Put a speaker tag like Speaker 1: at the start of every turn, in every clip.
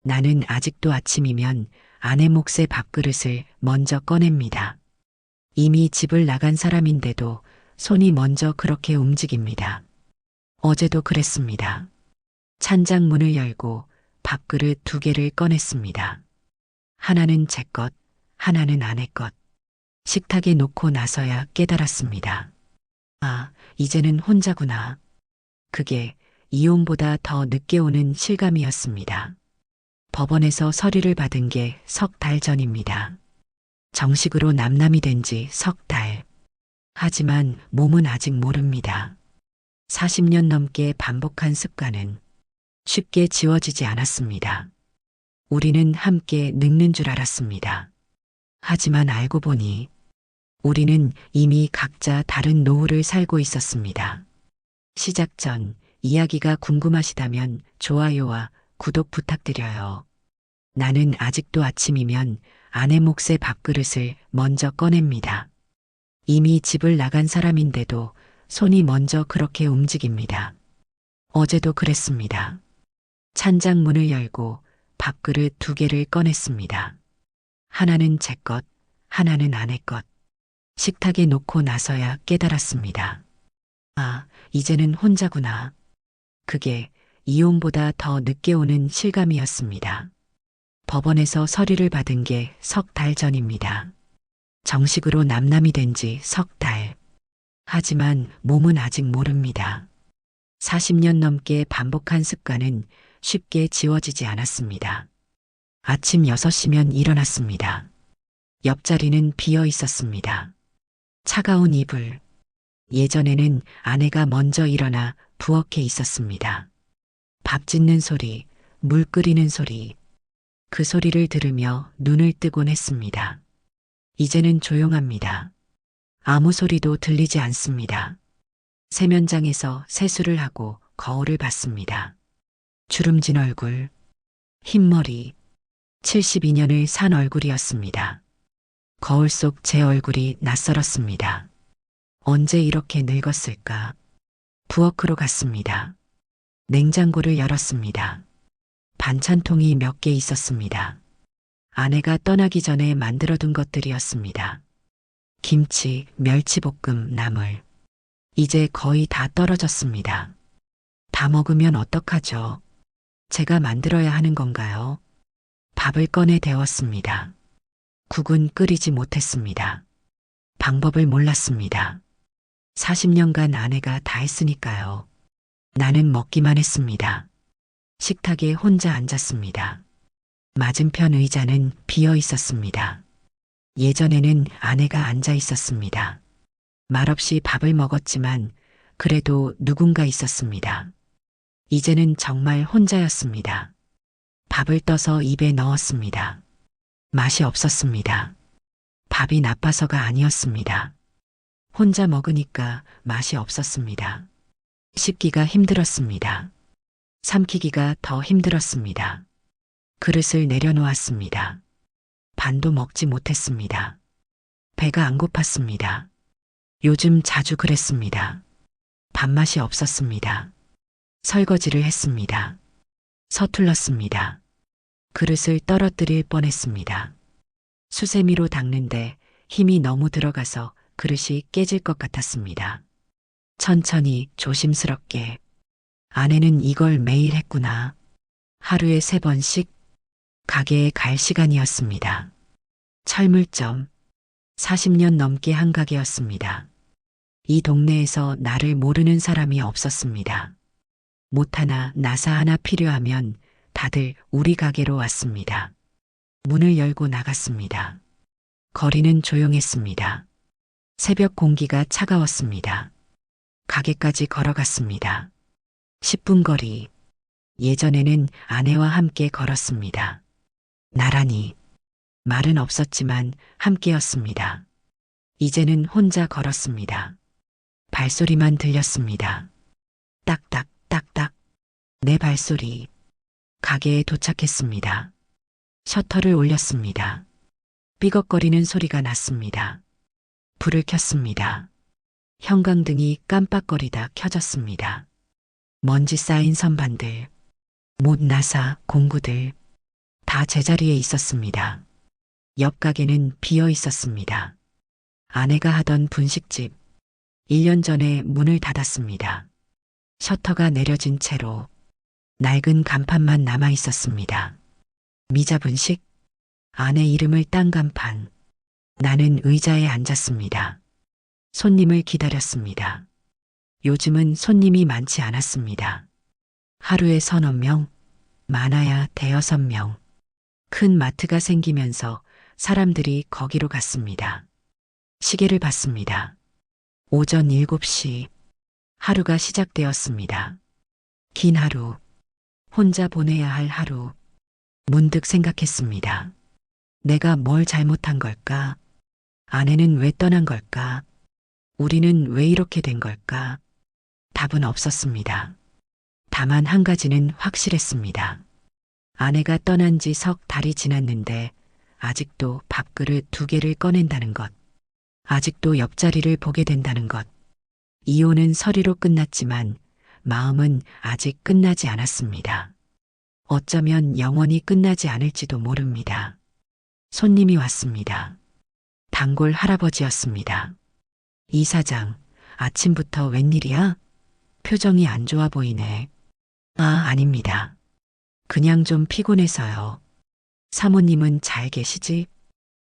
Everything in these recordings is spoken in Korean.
Speaker 1: 나는 아직도 아침이면 아내 몫의 밥그릇을 먼저 꺼냅니다. 이미 집을 나간 사람인데도 손이 먼저 그렇게 움직입니다. 어제도 그랬습니다. 찬장 문을 열고 밥그릇 두 개를 꺼냈습니다. 하나는 제 것, 하나는 아내 것. 식탁에 놓고 나서야 깨달았습니다. 아, 이제는 혼자구나. 그게 이혼보다 더 늦게 오는 실감이었습니다. 법원에서 서류를 받은 게 석 달 전입니다. 정식으로 남남이 된 지 석 달. 하지만 몸은 아직 모릅니다. 40년 넘게 반복한 습관은 쉽게 지워지지 않았습니다. 우리는 함께 늙는 줄 알았습니다. 하지만 알고 보니 우리는 이미 각자 다른 노후를 살고 있었습니다. 시작 전 이야기가 궁금하시다면 좋아요와 구독 부탁드려요. 나는 아직도 아침이면 아내 몫의 밥그릇을 먼저 꺼냅니다. 이미 집을 나간 사람인데도 손이 먼저 그렇게 움직입니다. 어제도 그랬습니다. 찬장 문을 열고 밥그릇 두 개를 꺼냈습니다. 하나는 제 것, 하나는 아내 것. 식탁에 놓고 나서야 깨달았습니다. 아, 이제는 혼자구나. 그게 이혼보다 더 늦게 오는 실감이었습니다. 법원에서 서류를 받은 게 석 달 전입니다. 정식으로 남남이 된 지 석 달. 하지만 몸은 아직 모릅니다. 40년 넘게 반복한 습관은 쉽게 지워지지 않았습니다. 아침 6시면 일어났습니다. 옆자리는 비어 있었습니다. 차가운 이불. 예전에는 아내가 먼저 일어나 부엌에 있었습니다. 밥 짓는 소리, 물 끓이는 소리. 그 소리를 들으며 눈을 뜨곤 했습니다. 이제는 조용합니다. 아무 소리도 들리지 않습니다. 세면장에서 세수를 하고 거울을 봤습니다. 주름진 얼굴, 흰머리, 72년을 산 얼굴이었습니다. 거울 속 제 얼굴이 낯설었습니다. 언제 이렇게 늙었을까? 부엌으로 갔습니다. 냉장고를 열었습니다. 반찬통이 몇 개 있었습니다. 아내가 떠나기 전에 만들어둔 것들이었습니다. 김치, 멸치볶음, 나물. 이제 거의 다 떨어졌습니다. 다 먹으면 어떡하죠? 제가 만들어야 하는 건가요? 밥을 꺼내 데웠습니다. 국은 끓이지 못했습니다. 방법을 몰랐습니다. 40년간 아내가 다 했으니까요. 나는 먹기만 했습니다. 식탁에 혼자 앉았습니다. 맞은편 의자는 비어 있었습니다. 예전에는 아내가 앉아 있었습니다. 말없이 밥을 먹었지만 그래도 누군가 있었습니다. 이제는 정말 혼자였습니다. 밥을 떠서 입에 넣었습니다. 맛이 없었습니다. 밥이 나빠서가 아니었습니다. 혼자 먹으니까 맛이 없었습니다. 씹기가 힘들었습니다. 삼키기가 더 힘들었습니다. 그릇을 내려놓았습니다. 반도 먹지 못했습니다. 배가 안 고팠습니다. 요즘 자주 그랬습니다. 밥맛이 없었습니다. 설거지를 했습니다. 서툴렀습니다. 그릇을 떨어뜨릴 뻔했습니다. 수세미로 닦는데 힘이 너무 들어가서 그릇이 깨질 것 같았습니다. 천천히 조심스럽게. 아내는 이걸 매일 했구나. 하루에 3번씩 가게에 갈 시간이었습니다. 철물점. 40년 넘게 한 가게였습니다. 이 동네에서 나를 모르는 사람이 없었습니다. 못 하나 나사 하나 필요하면 다들 우리 가게로 왔습니다. 문을 열고 나갔습니다. 거리는 조용했습니다. 새벽 공기가 차가웠습니다. 가게까지 걸어갔습니다. 10분 거리. 예전에는 아내와 함께 걸었습니다. 나란히. 말은 없었지만 함께였습니다. 이제는 혼자 걸었습니다. 발소리만 들렸습니다. 딱딱, 딱딱. 내 발소리. 가게에 도착했습니다. 셔터를 올렸습니다. 삐걱거리는 소리가 났습니다. 불을 켰습니다. 형광등이 깜빡거리다 켜졌습니다. 먼지 쌓인 선반들, 못 나사, 공구들, 다 제자리에 있었습니다. 옆 가게는 비어 있었습니다. 아내가 하던 분식집, 1년 전에 문을 닫았습니다. 셔터가 내려진 채로 낡은 간판만 남아 있었습니다. 미자분식, 아내 이름을 딴 간판. 나는 의자에 앉았습니다. 손님을 기다렸습니다. 요즘은 손님이 많지 않았습니다. 하루에 서너 명, 많아야 대여섯 명. 큰 마트가 생기면서 사람들이 거기로 갔습니다. 시계를 봤습니다. 오전 7시. 하루가 시작되었습니다. 긴 하루. 혼자 보내야 할 하루. 문득 생각했습니다. 내가 뭘 잘못한 걸까? 아내는 왜 떠난 걸까? 우리는 왜 이렇게 된 걸까? 답은 없었습니다. 다만 한 가지는 확실했습니다. 아내가 떠난 지 석 달이 지났는데 아직도 밥그릇 2개를 꺼낸다는 것. 아직도 옆자리를 보게 된다는 것. 이혼은 서류로 끝났지만 마음은 아직 끝나지 않았습니다. 어쩌면 영원히 끝나지 않을지도 모릅니다. 손님이 왔습니다. 단골 할아버지였습니다. 이 사장, 아침부터 웬일이야? 표정이 안 좋아 보이네. 아, 아닙니다. 그냥 좀 피곤해서요. 사모님은 잘 계시지?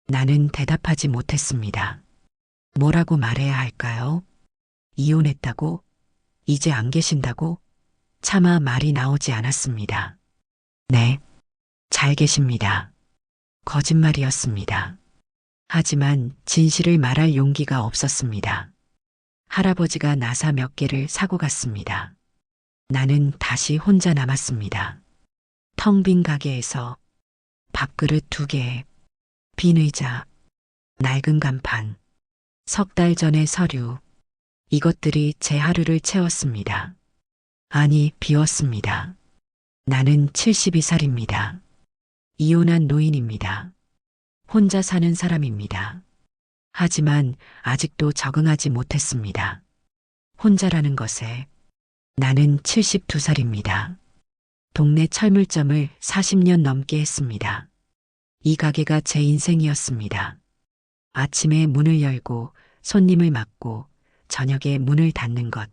Speaker 1: 나는 대답하지 못했습니다. 뭐라고 말해야 할까요? 이혼했다고? 이제 안 계신다고? 차마 말이 나오지 않았습니다. 네, 잘 계십니다. 거짓말이었습니다. 하지만 진실을 말할 용기가 없었습니다. 할아버지가 나사 몇 개를 사고 갔습니다. 나는 다시 혼자 남았습니다. 텅 빈 가게에서 밥그릇 2개, 빈 의자, 낡은 간판, 석 달 전의 서류, 이것들이 제 하루를 채웠습니다. 아니, 비웠습니다. 나는 72살입니다. 이혼한 노인입니다. 혼자 사는 사람입니다. 하지만 아직도 적응하지 못했습니다. 혼자라는 것에. 나는 72살입니다. 동네 철물점을 40년 넘게 했습니다. 이 가게가 제 인생이었습니다. 아침에 문을 열고 손님을 맞고 저녁에 문을 닫는 것.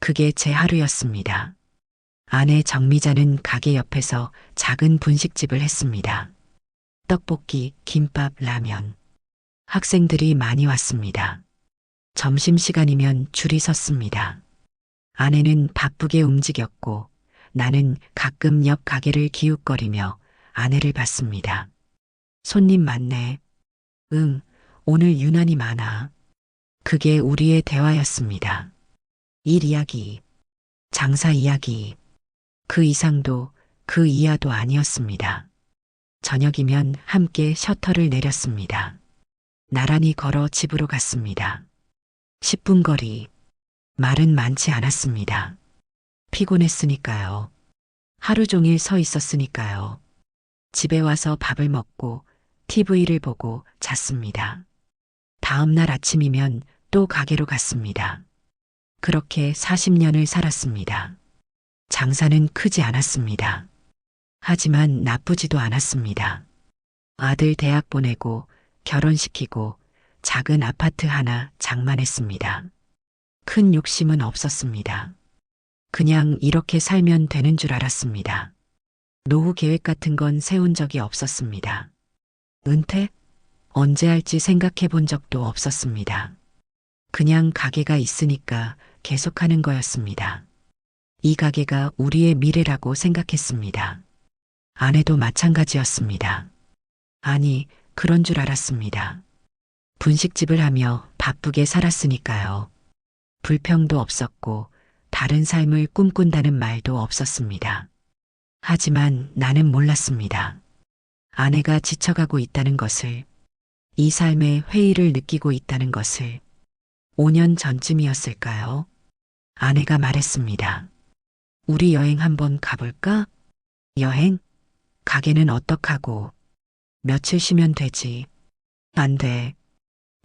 Speaker 1: 그게 제 하루였습니다. 아내 정미자는 가게 옆에서 작은 분식집을 했습니다. 떡볶이, 김밥, 라면. 학생들이 많이 왔습니다. 점심시간이면 줄이 섰습니다. 아내는 바쁘게 움직였고 나는 가끔 옆 가게를 기웃거리며 아내를 봤습니다. 손님 많네. 응, 오늘 유난히 많아. 그게 우리의 대화였습니다. 일 이야기, 장사 이야기, 그 이상도 그 이하도 아니었습니다. 저녁이면 함께 셔터를 내렸습니다. 나란히 걸어 집으로 갔습니다. 10분 거리. 말은 많지 않았습니다. 피곤했으니까요. 하루 종일 서 있었으니까요. 집에 와서 밥을 먹고 TV를 보고 잤습니다. 다음 날 아침이면 또 가게로 갔습니다. 그렇게 40년을 살았습니다. 장사는 크지 않았습니다. 하지만 나쁘지도 않았습니다. 아들 대학 보내고 결혼시키고 작은 아파트 하나 장만했습니다. 큰 욕심은 없었습니다. 그냥 이렇게 살면 되는 줄 알았습니다. 노후 계획 같은 건 세운 적이 없었습니다. 은퇴? 언제 할지 생각해 본 적도 없었습니다. 그냥 가게가 있으니까 계속하는 거였습니다. 이 가게가 우리의 미래라고 생각했습니다. 아내도 마찬가지였습니다. 아니, 그런 줄 알았습니다. 분식집을 하며 바쁘게 살았으니까요. 불평도 없었고 다른 삶을 꿈꾼다는 말도 없었습니다. 하지만 나는 몰랐습니다. 아내가 지쳐가고 있다는 것을, 이 삶의 회의를 느끼고 있다는 것을. 5년 전쯤이었을까요? 아내가 말했습니다. 우리 여행 한번 가볼까? 여행? 가게는 어떡하고? 며칠 쉬면 되지. 안 돼.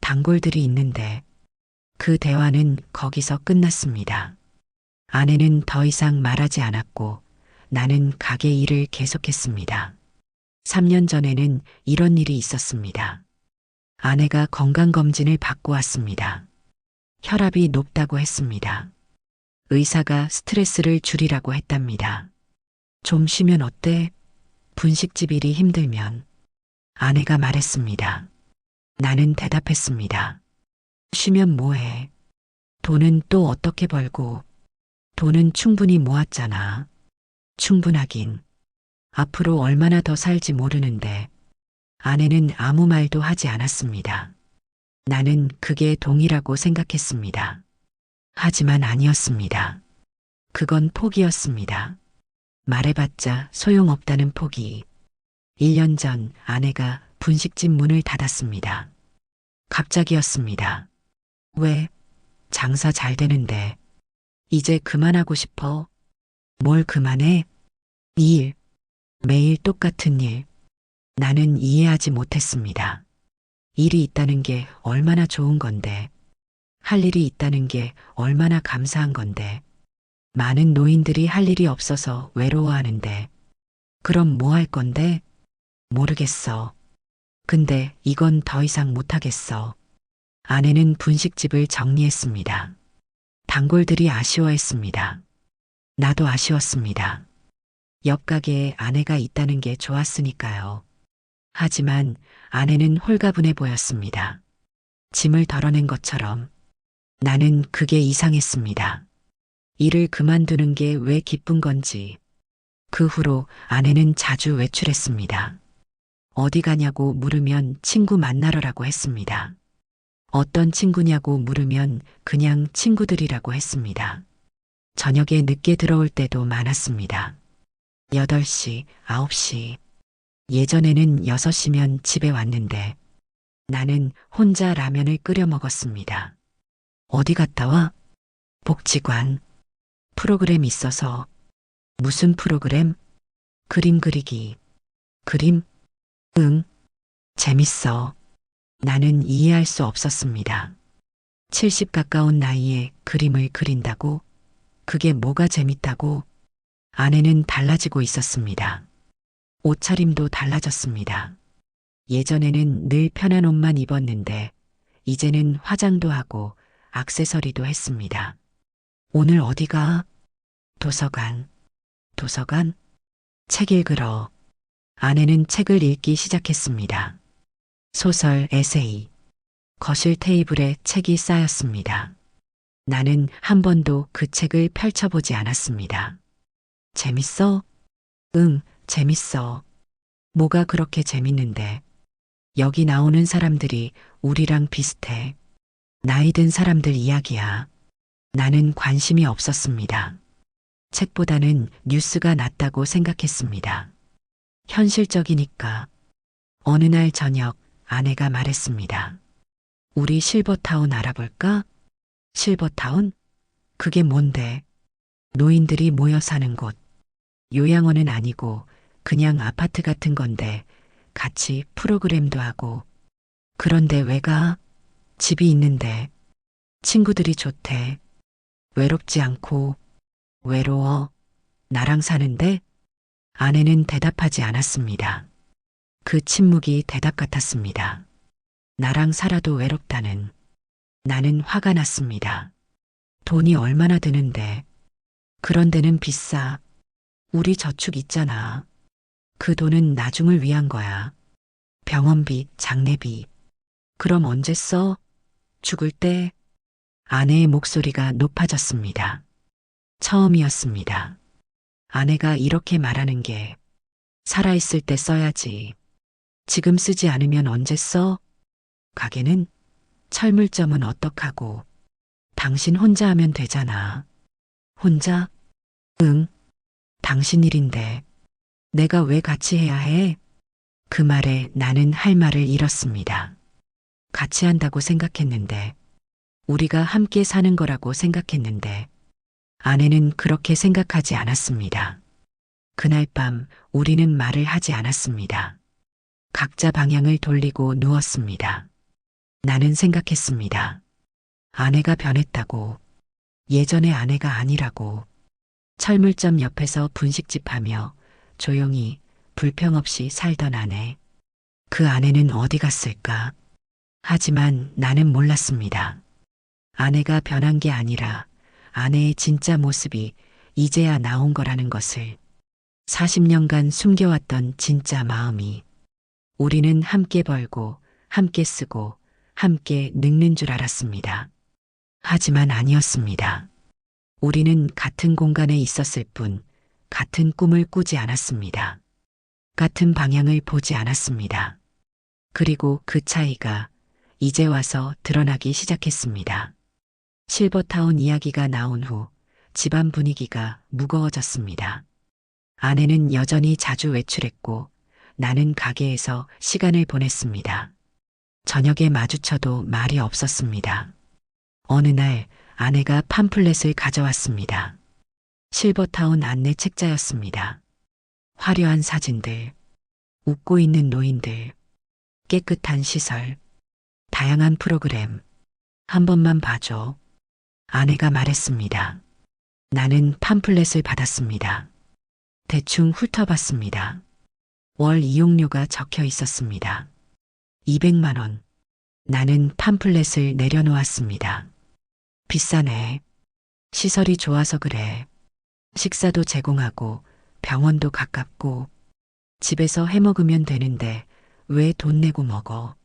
Speaker 1: 단골들이 있는데. 그 대화는 거기서 끝났습니다. 아내는 더 이상 말하지 않았고 나는 가게 일을 계속했습니다. 3년 전에는 이런 일이 있었습니다. 아내가 건강검진을 받고 왔습니다. 혈압이 높다고 했습니다. 의사가 스트레스를 줄이라고 했답니다. 좀 쉬면 어때? 분식집 일이 힘들면. 아내가 말했습니다. 나는 대답했습니다. 쉬면 뭐해? 돈은 또 어떻게 벌고? 돈은 충분히 모았잖아. 충분하긴. 앞으로 얼마나 더 살지 모르는데. 아내는 아무 말도 하지 않았습니다. 나는 그게 동의라고 생각했습니다. 하지만 아니었습니다. 그건 포기였습니다. 말해봤자 소용없다는 포기. 1년 전 아내가 분식집 문을 닫았습니다. 갑자기였습니다. 왜? 장사 잘 되는데. 이제 그만하고 싶어. 뭘 그만해? 이 일. 매일 똑같은 일. 나는 이해하지 못했습니다. 일이 있다는 게 얼마나 좋은 건데. 할 일이 있다는 게 얼마나 감사한 건데. 많은 노인들이 할 일이 없어서 외로워하는데. 그럼 뭐 할 건데? 모르겠어. 근데 이건 더 이상 못하겠어. 아내는 분식집을 정리했습니다. 단골들이 아쉬워했습니다. 나도 아쉬웠습니다. 옆 가게에 아내가 있다는 게 좋았으니까요. 하지만 아내는 홀가분해 보였습니다. 짐을 덜어낸 것처럼. 나는 그게 이상했습니다. 일을 그만두는 게 왜 기쁜 건지. 그 후로 아내는 자주 외출했습니다. 어디 가냐고 물으면 친구 만나러라고 했습니다. 어떤 친구냐고 물으면 그냥 친구들이라고 했습니다. 저녁에 늦게 들어올 때도 많았습니다. 8시, 9시. 예전에는 6시면 집에 왔는데 나는 혼자 라면을 끓여 먹었습니다. 어디 갔다 와? 복지관. 프로그램 있어서. 무슨 프로그램? 그림 그리기. 그림? 응. 재밌어. 나는 이해할 수 없었습니다. 70 가까운 나이에 그림을 그린다고? 그게 뭐가 재밌다고? 아내는 달라지고 있었습니다. 옷차림도 달라졌습니다. 예전에는 늘 편한 옷만 입었는데 이제는 화장도 하고 액세서리도 했습니다. 오늘 어디가? 도서관. 도서관? 책 읽으러. 아내는 책을 읽기 시작했습니다. 소설, 에세이. 거실 테이블에 책이 쌓였습니다. 나는 한 번도 그 책을 펼쳐보지 않았습니다. 재밌어? 응, 재밌어. 뭐가 그렇게 재밌는데? 여기 나오는 사람들이 우리랑 비슷해. 나이 든 사람들 이야기야. 나는 관심이 없었습니다. 책보다는 뉴스가 낫다고 생각했습니다. 현실적이니까. 어느 날 저녁 아내가 말했습니다. 우리 실버타운 알아볼까? 실버타운? 그게 뭔데? 노인들이 모여 사는 곳. 요양원은 아니고 그냥 아파트 같은 건데 같이 프로그램도 하고. 그런데 왜 가? 집이 있는데. 친구들이 좋대. 외롭지 않고. 외로워. 나랑 사는데? 아내는 대답하지 않았습니다. 그 침묵이 대답 같았습니다. 나랑 살아도 외롭다는. 나는 화가 났습니다. 돈이 얼마나 드는데. 그런 데는 비싸. 우리 저축 있잖아. 그 돈은 나중을 위한 거야. 병원비, 장례비. 그럼 언제 써? 죽을 때? 아내의 목소리가 높아졌습니다. 처음이었습니다. 아내가 이렇게 말하는 게 살아있을 때 써야지. 지금 쓰지 않으면 언제 써? 가게는? 철물점은 어떡하고? 당신 혼자 하면 되잖아. 혼자? 응. 당신 일인데. 내가 왜 같이 해야 해? 그 말에 나는 할 말을 잃었습니다. 같이 한다고 생각했는데, 우리가 함께 사는 거라고 생각했는데, 아내는 그렇게 생각하지 않았습니다. 그날 밤 우리는 말을 하지 않았습니다. 각자 방향을 돌리고 누웠습니다. 나는 생각했습니다. 아내가 변했다고. 예전의 아내가 아니라고. 철물점 옆에서 분식집 하며 조용히 불평 없이 살던 아내. 그 아내는 어디 갔을까? 하지만 나는 몰랐습니다. 아내가 변한 게 아니라 아내의 진짜 모습이 이제야 나온 거라는 것을. 40년간 숨겨왔던 진짜 마음이. 우리는 함께 벌고, 함께 쓰고, 함께 늙는 줄 알았습니다. 하지만 아니었습니다. 우리는 같은 공간에 있었을 뿐, 같은 꿈을 꾸지 않았습니다. 같은 방향을 보지 않았습니다. 그리고 그 차이가 이제 와서 드러나기 시작했습니다. 실버타운 이야기가 나온 후 집안 분위기가 무거워졌습니다. 아내는 여전히 자주 외출했고 나는 가게에서 시간을 보냈습니다. 저녁에 마주쳐도 말이 없었습니다. 어느 날 아내가 팜플렛을 가져왔습니다. 실버타운 안내 책자였습니다. 화려한 사진들, 웃고 있는 노인들, 깨끗한 시설, 다양한 프로그램. 한 번만 봐줘. 아내가 말했습니다. 나는 팜플렛을 받았습니다. 대충 훑어봤습니다. 월 이용료가 적혀 있었습니다. 200만 원. 나는 팜플렛을 내려놓았습니다. 비싸네. 시설이 좋아서 그래. 식사도 제공하고 병원도 가깝고 집에서 해먹으면 되는데 왜 돈 내고 먹어?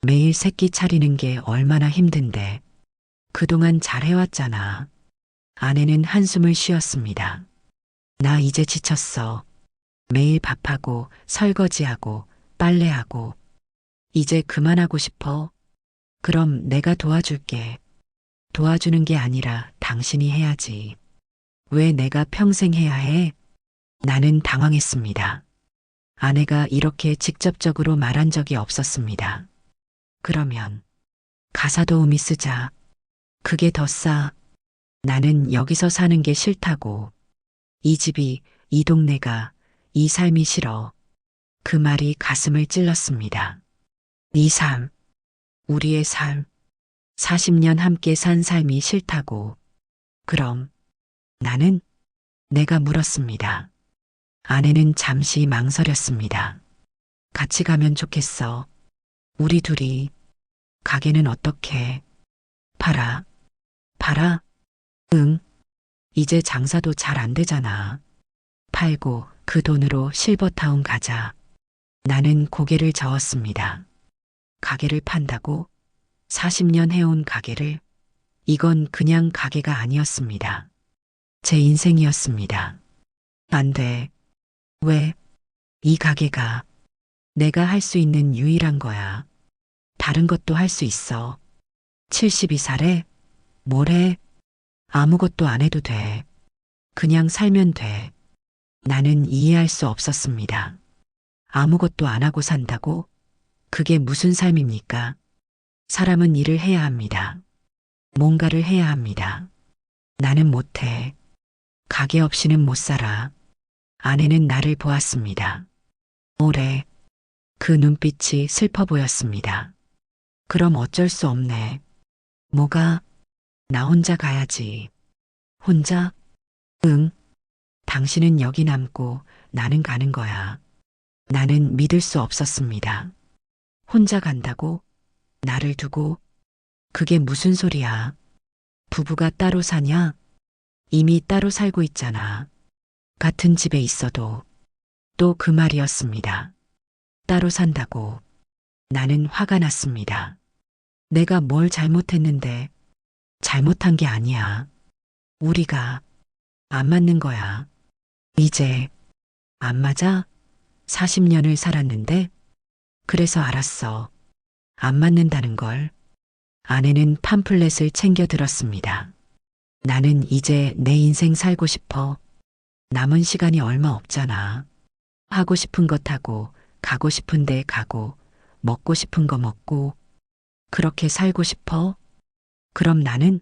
Speaker 1: 매일 새끼 차리는 게 얼마나 힘든데. 그동안 잘 해왔잖아. 아내는 한숨을 쉬었습니다. 나 이제 지쳤어. 매일 밥하고 설거지하고 빨래하고. 이제 그만하고 싶어. 그럼 내가 도와줄게. 도와주는 게 아니라 당신이 해야지. 왜 내가 평생 해야 해? 나는 당황했습니다. 아내가 이렇게 직접적으로 말한 적이 없었습니다. 그러면 가사 도우미 쓰자. 그게 더 싸. 나는 여기서 사는 게 싫다고. 이 집이, 이 동네가, 이 삶이 싫어. 그 말이 가슴을 찔렀습니다. 이 삶, 우리의 삶, 40년 함께 산 삶이 싫다고. 그럼 나는? 내가 물었습니다. 아내는 잠시 망설였습니다. 같이 가면 좋겠어. 우리 둘이. 가게는 어떻게? 팔아. 팔아? 응. 이제 장사도 잘 안 되잖아. 팔고 그 돈으로 실버타운 가자. 나는 고개를 저었습니다. 가게를 판다고? 40년 해온 가게를? 이건 그냥 가게가 아니었습니다. 제 인생이었습니다. 안 돼. 왜? 이 가게가 내가 할 수 있는 유일한 거야. 다른 것도 할 수 있어. 72살에? 뭘 해? 아무것도 안 해도 돼. 그냥 살면 돼. 나는 이해할 수 없었습니다. 아무것도 안 하고 산다고? 그게 무슨 삶입니까? 사람은 일을 해야 합니다. 뭔가를 해야 합니다. 나는 못해. 가게 없이는 못 살아. 아내는 나를 보았습니다. 오래. 그 눈빛이 슬퍼 보였습니다. 그럼 어쩔 수 없네. 뭐가? 나 혼자 가야지. 혼자? 응. 당신은 여기 남고 나는 가는 거야. 나는 믿을 수 없었습니다. 혼자 간다고? 나를 두고? 그게 무슨 소리야? 부부가 따로 사냐? 이미 따로 살고 있잖아. 같은 집에 있어도. 또 그 말이었습니다. 따로 산다고. 나는 화가 났습니다. 내가 뭘 잘못했는데. 잘못한 게 아니야. 우리가 안 맞는 거야. 이제 안 맞아? 40년을 살았는데? 그래서 알았어. 안 맞는다는 걸. 아내는 팜플렛을 챙겨 들었습니다. 나는 이제 내 인생 살고 싶어. 남은 시간이 얼마 없잖아. 하고 싶은 것 하고, 가고 싶은 데 가고, 먹고 싶은 거 먹고. 그렇게 살고 싶어? 그럼 나는?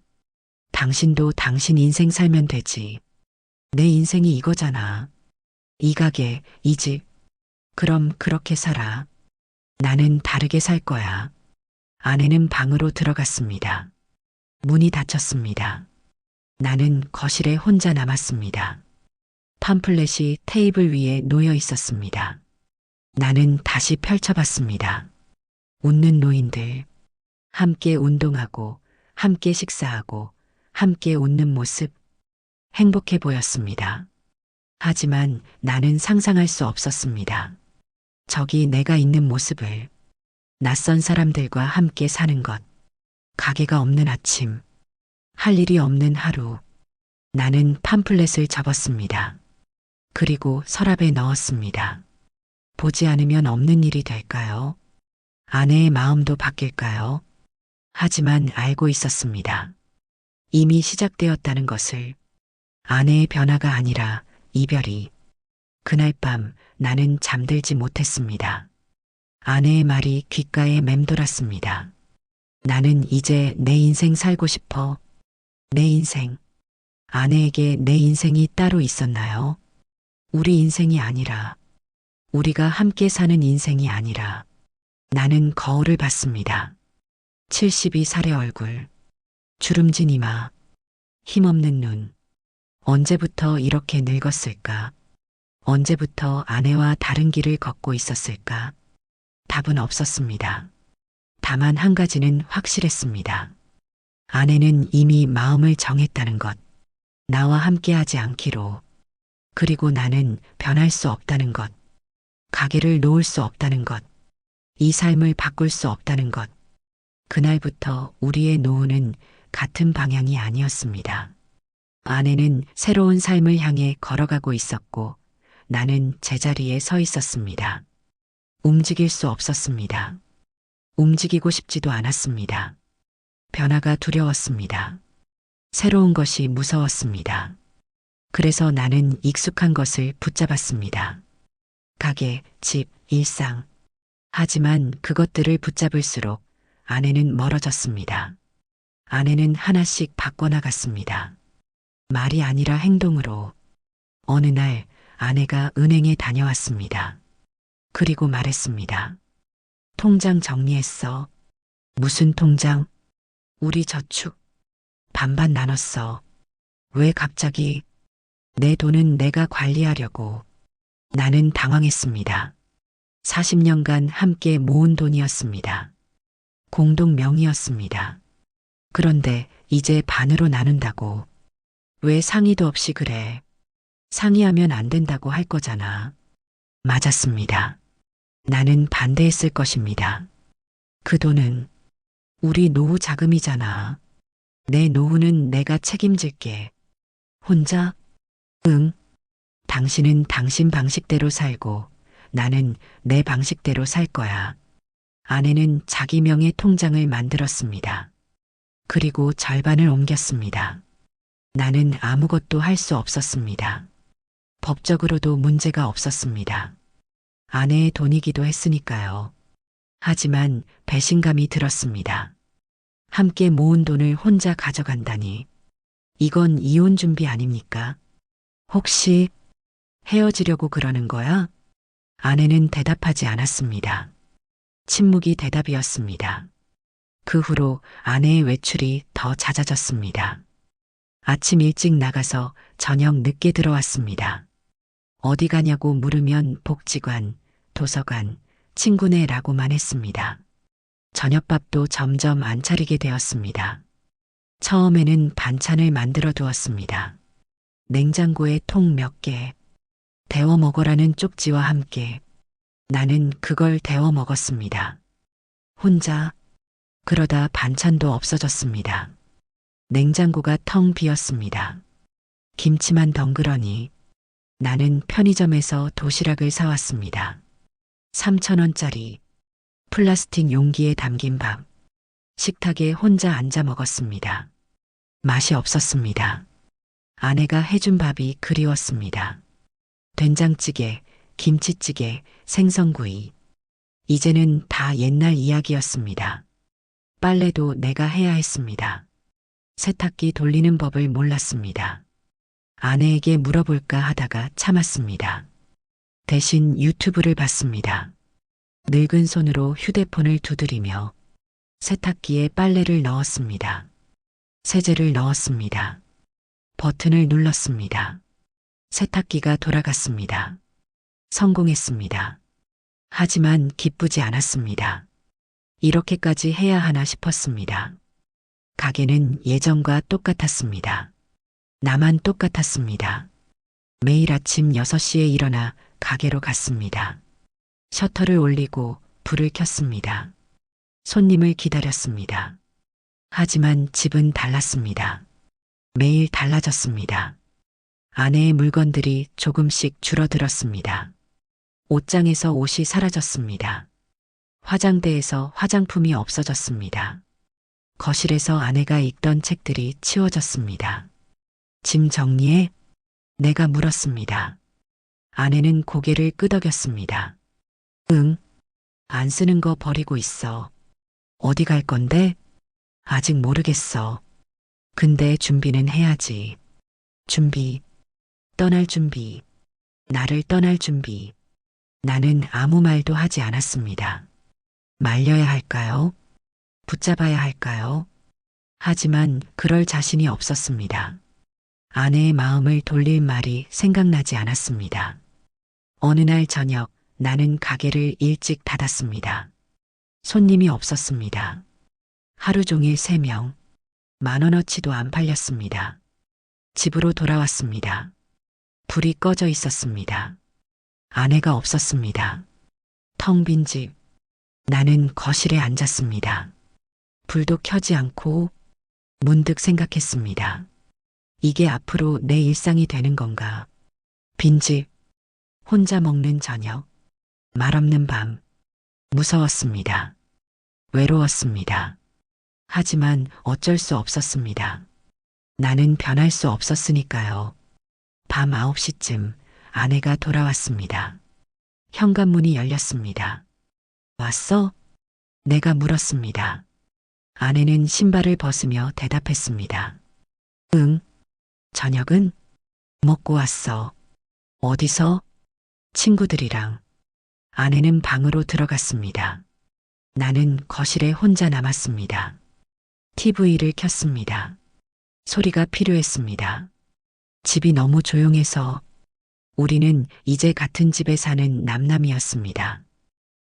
Speaker 1: 당신도 당신 인생 살면 되지. 내 인생이 이거잖아. 이 가게, 이 집. 그럼 그렇게 살아. 나는 다르게 살 거야. 아내는 방으로 들어갔습니다. 문이 닫혔습니다. 나는 거실에 혼자 남았습니다. 팜플렛이 테이블 위에 놓여 있었습니다. 나는 다시 펼쳐봤습니다. 웃는 노인들, 함께 운동하고, 함께 식사하고, 함께 웃는 모습, 행복해 보였습니다. 하지만 나는 상상할 수 없었습니다. 저기 내가 있는 모습을, 낯선 사람들과 함께 사는 것, 가게가 없는 아침, 할 일이 없는 하루. 나는 팜플렛을 접었습니다. 그리고 서랍에 넣었습니다. 보지 않으면 없는 일이 될까요? 아내의 마음도 바뀔까요? 하지만 알고 있었습니다. 이미 시작되었다는 것을. 아내의 변화가 아니라 이별이. 그날 밤 나는 잠들지 못했습니다. 아내의 말이 귓가에 맴돌았습니다. 나는 이제 내 인생 살고 싶어. 내 인생. 아내에게 내 인생이 따로 있었나요? 우리 인생이 아니라, 우리가 함께 사는 인생이 아니라, 나는 거울을 봤습니다. 72살의 얼굴, 주름진 이마, 힘없는 눈. 언제부터 이렇게 늙었을까? 언제부터 아내와 다른 길을 걷고 있었을까? 답은 없었습니다. 다만 한 가지는 확실했습니다. 아내는 이미 마음을 정했다는 것. 나와 함께하지 않기로. 그리고 나는 변할 수 없다는 것. 가게를 놓을 수 없다는 것. 이 삶을 바꿀 수 없다는 것. 그날부터 우리의 노후는 같은 방향이 아니었습니다. 아내는 새로운 삶을 향해 걸어가고 있었고 나는 제자리에 서 있었습니다. 움직일 수 없었습니다. 움직이고 싶지도 않았습니다. 변화가 두려웠습니다. 새로운 것이 무서웠습니다. 그래서 나는 익숙한 것을 붙잡았습니다. 가게, 집, 일상. 하지만 그것들을 붙잡을수록 아내는 멀어졌습니다. 아내는 하나씩 바꿔나갔습니다. 말이 아니라 행동으로. 어느 날 아내가 은행에 다녀왔습니다. 그리고 말했습니다. 통장 정리했어. 무슨 통장? 우리 저축. 반반 나눴어. 왜 갑자기? 내 돈은 내가 관리하려고. 나는 당황했습니다. 40년간 함께 모은 돈이었습니다. 공동 명의였습니다. 그런데 이제 반으로 나눈다고. 왜 상의도 없이 그래? 상의하면 안 된다고 할 거잖아. 맞았습니다. 나는 반대했을 것입니다. 그 돈은 우리 노후 자금이잖아. 내 노후는 내가 책임질게. 혼자? 응. 당신은 당신 방식대로 살고 나는 내 방식대로 살 거야. 아내는 자기 명의 통장을 만들었습니다. 그리고 절반을 옮겼습니다. 나는 아무것도 할 수 없었습니다. 법적으로도 문제가 없었습니다. 아내의 돈이기도 했으니까요. 하지만 배신감이 들었습니다. 함께 모은 돈을 혼자 가져간다니. 이건 이혼 준비 아닙니까? 혹시 헤어지려고 그러는 거야? 아내는 대답하지 않았습니다. 침묵이 대답이었습니다. 그 후로 아내의 외출이 더 잦아졌습니다. 아침 일찍 나가서 저녁 늦게 들어왔습니다. 어디 가냐고 물으면 복지관, 도서관, 친구네라고만 했습니다. 저녁밥도 점점 안 차리게 되었습니다. 처음에는 반찬을 만들어 두었습니다. 냉장고에 통 몇 개, 데워 먹으라는 쪽지와 함께 나는 그걸 데워 먹었습니다. 혼자. 그러다 반찬도 없어졌습니다. 냉장고가 텅 비었습니다. 김치만 덩그러니. 나는 편의점에서 도시락을 사왔습니다. 3,000원짜리. 플라스틱 용기에 담긴 밥. 식탁에 혼자 앉아 먹었습니다. 맛이 없었습니다. 아내가 해준 밥이 그리웠습니다. 된장찌개, 김치찌개, 생선구이. 이제는 다 옛날 이야기였습니다. 빨래도 내가 해야 했습니다. 세탁기 돌리는 법을 몰랐습니다. 아내에게 물어볼까 하다가 참았습니다. 대신 유튜브를 봤습니다. 늙은 손으로 휴대폰을 두드리며 세탁기에 빨래를 넣었습니다. 세제를 넣었습니다. 버튼을 눌렀습니다. 세탁기가 돌아갔습니다. 성공했습니다. 하지만 기쁘지 않았습니다. 이렇게까지 해야 하나 싶었습니다. 가게는 예전과 똑같았습니다. 나만 똑같았습니다. 매일 아침 6시에 일어나 가게로 갔습니다. 셔터를 올리고 불을 켰습니다. 손님을 기다렸습니다. 하지만 집은 달랐습니다. 매일 달라졌습니다. 아내의 물건들이 조금씩 줄어들었습니다. 옷장에서 옷이 사라졌습니다. 화장대에서 화장품이 없어졌습니다. 거실에서 아내가 읽던 책들이 치워졌습니다. 짐 정리해? 내가 물었습니다. 아내는 고개를 끄덕였습니다. 응, 안 쓰는 거 버리고 있어. 어디 갈 건데? 아직 모르겠어. 근데 준비는 해야지. 준비, 떠날 준비, 나를 떠날 준비. 나는 아무 말도 하지 않았습니다. 말려야 할까요? 붙잡아야 할까요? 하지만 그럴 자신이 없었습니다. 아내의 마음을 돌릴 말이 생각나지 않았습니다. 어느 날 저녁 나는 가게를 일찍 닫았습니다. 손님이 없었습니다. 하루 종일 3명, 10,000원어치도 안 팔렸습니다. 집으로 돌아왔습니다. 불이 꺼져 있었습니다. 아내가 없었습니다. 텅 빈 집. 나는 거실에 앉았습니다. 불도 켜지 않고 문득 생각했습니다. 이게 앞으로 내 일상이 되는 건가? 빈집, 혼자 먹는 저녁, 말없는 밤. 무서웠습니다. 외로웠습니다. 하지만 어쩔 수 없었습니다. 나는 변할 수 없었으니까요. 밤 9시쯤 아내가 돌아왔습니다. 현관문이 열렸습니다. 왔어? 내가 물었습니다. 아내는 신발을 벗으며 대답했습니다. 응. 저녁은? 먹고 왔어. 어디서? 친구들이랑. 아내는 방으로 들어갔습니다. 나는 거실에 혼자 남았습니다. TV를 켰습니다. 소리가 필요했습니다. 집이 너무 조용해서 우리는 이제 같은 집에 사는 남남이었습니다.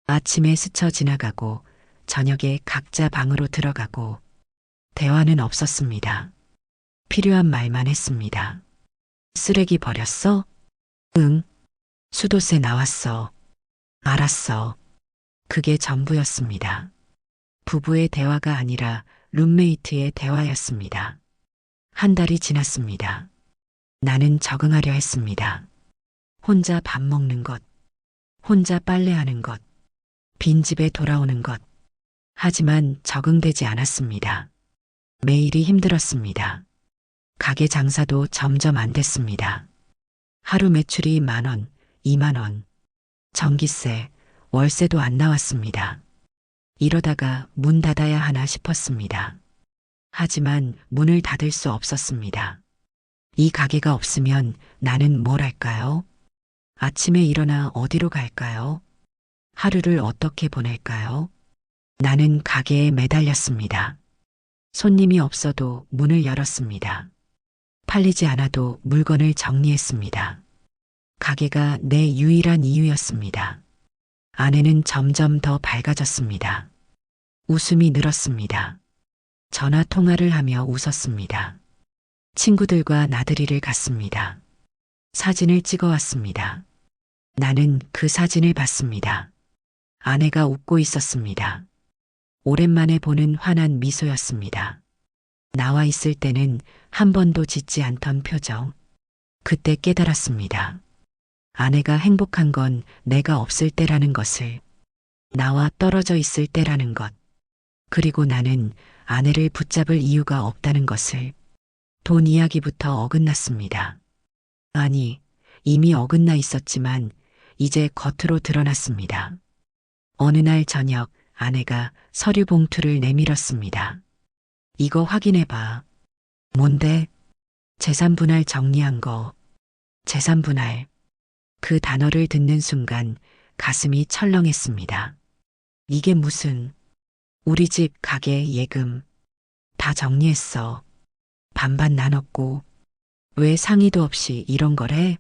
Speaker 1: 아침에 스쳐 지나가고 저녁에 각자 방으로 들어가고 대화는 없었습니다. 필요한 말만 했습니다. 쓰레기 버렸어? 응. 수도세 나왔어. 알았어. 그게 전부였습니다. 부부의 대화가 아니라 룸메이트의 대화였습니다. 한 달이 지났습니다. 나는 적응하려 했습니다. 혼자 밥 먹는 것, 혼자 빨래하는 것, 빈집에 돌아오는 것. 하지만 적응되지 않았습니다. 매일이 힘들었습니다. 가게 장사도 점점 안 됐습니다. 하루 매출이 10,000원, 20,000원, 전기세, 월세도 안 나왔습니다. 이러다가 문 닫아야 하나 싶었습니다. 하지만 문을 닫을 수 없었습니다. 이 가게가 없으면 나는 뭘 할까요? 아침에 일어나 어디로 갈까요? 하루를 어떻게 보낼까요? 나는 가게에 매달렸습니다. 손님이 없어도 문을 열었습니다. 팔리지 않아도 물건을 정리했습니다. 가게가 내 유일한 이유였습니다. 아내는 점점 더 밝아졌습니다. 웃음이 늘었습니다. 전화 통화를 하며 웃었습니다. 친구들과 나들이를 갔습니다. 사진을 찍어왔습니다. 나는 그 사진을 봤습니다. 아내가 웃고 있었습니다. 오랜만에 보는 환한 미소였습니다. 나와 있을 때는 한 번도 짓지 않던 표정. 그때 깨달았습니다. 아내가 행복한 건 내가 없을 때라는 것을, 나와 떨어져 있을 때라는 것, 그리고 나는 아내를 붙잡을 이유가 없다는 것을. 돈 이야기부터 어긋났습니다. 아니, 이미 어긋나 있었지만 이제 겉으로 드러났습니다. 어느 날 저녁 아내가 서류 봉투를 내밀었습니다. 이거 확인해봐. 뭔데? 재산 분할 정리한 거. 재산 분할. 그 단어를 듣는 순간 가슴이 철렁했습니다. 이게 무슨, 우리 집 가게 예금 다 정리했어. 반반 나눴고 왜 상의도 없이 이런 걸 해?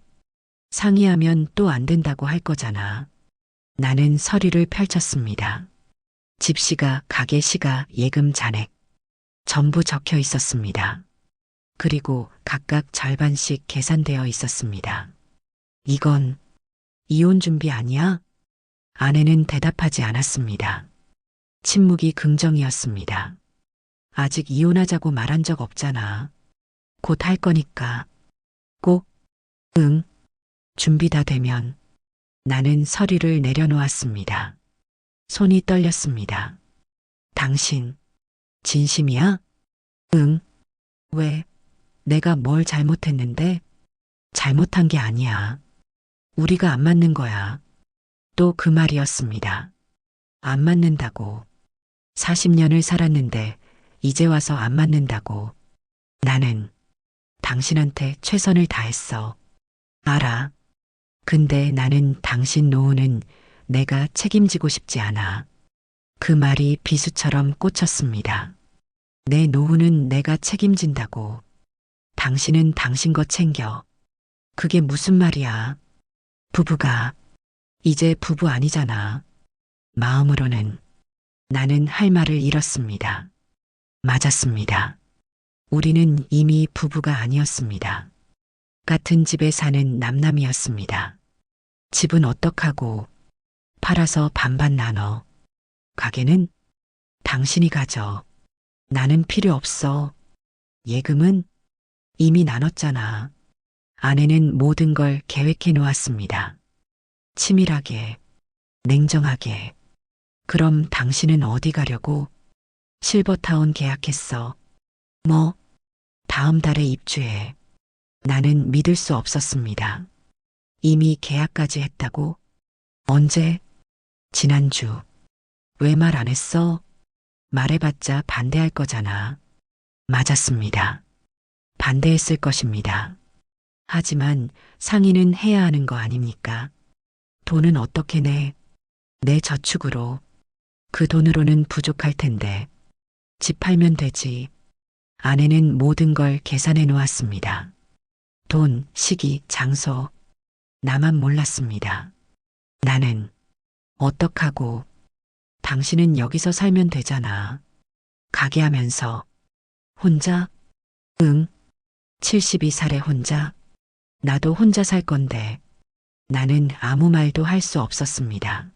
Speaker 1: 상의하면 또 안 된다고 할 거잖아. 나는 서류를 펼쳤습니다. 집시가, 가게 시가, 예금 잔액 전부 적혀 있었습니다. 그리고 각각 절반씩 계산되어 있었습니다. 이건 이혼 준비 아니야? 아내는 대답하지 않았습니다. 침묵이 긍정이었습니다. 아직 이혼하자고 말한 적 없잖아. 곧 할 거니까. 꼭, 응. 준비 다 되면 나는 서류를 내려놓았습니다. 손이 떨렸습니다. 당신, 진심이야? 응. 왜? 내가 뭘 잘못했는데? 잘못한 게 아니야. 우리가 안 맞는 거야. 또 그 말이었습니다. 안 맞는다고. 40년을 살았는데 이제 와서 안 맞는다고. 나는 당신한테 최선을 다했어. 알아. 근데 나는 당신 노후는 내가 책임지고 싶지 않아. 그 말이 비수처럼 꽂혔습니다. 내 노후는 내가 책임진다고. 당신은 당신 것 챙겨. 그게 무슨 말이야? 부부가 이제 부부 아니잖아. 마음으로는 나는 할 말을 잃었습니다. 맞았습니다. 우리는 이미 부부가 아니었습니다. 같은 집에 사는 남남이었습니다. 집은 어떡하고 팔아서 반반 나눠. 가게는 당신이 가져. 나는 필요 없어. 예금은 이미 나눴잖아. 아내는 모든 걸 계획해 놓았습니다. 치밀하게, 냉정하게. 그럼 당신은 어디 가려고? 실버타운 계약했어. 뭐? 다음 달에 입주해. 나는 믿을 수 없었습니다. 이미 계약까지 했다고? 언제? 지난주. 왜 말 안 했어? 말해봤자 반대할 거잖아. 맞았습니다. 반대했을 것입니다. 하지만 상의는 해야 하는 거 아닙니까? 돈은 어떻게 내? 내 저축으로. 그 돈으로는 부족할 텐데. 집 팔면 되지. 아내는 모든 걸 계산해 놓았습니다. 돈, 시기, 장소. 나만 몰랐습니다. 나는 어떡하고. 당신은 여기서 살면 되잖아. 가게 하면서. 혼자? 응. 72살에 혼자? 나도 혼자 살 건데. 나는 아무 말도 할 수 없었습니다.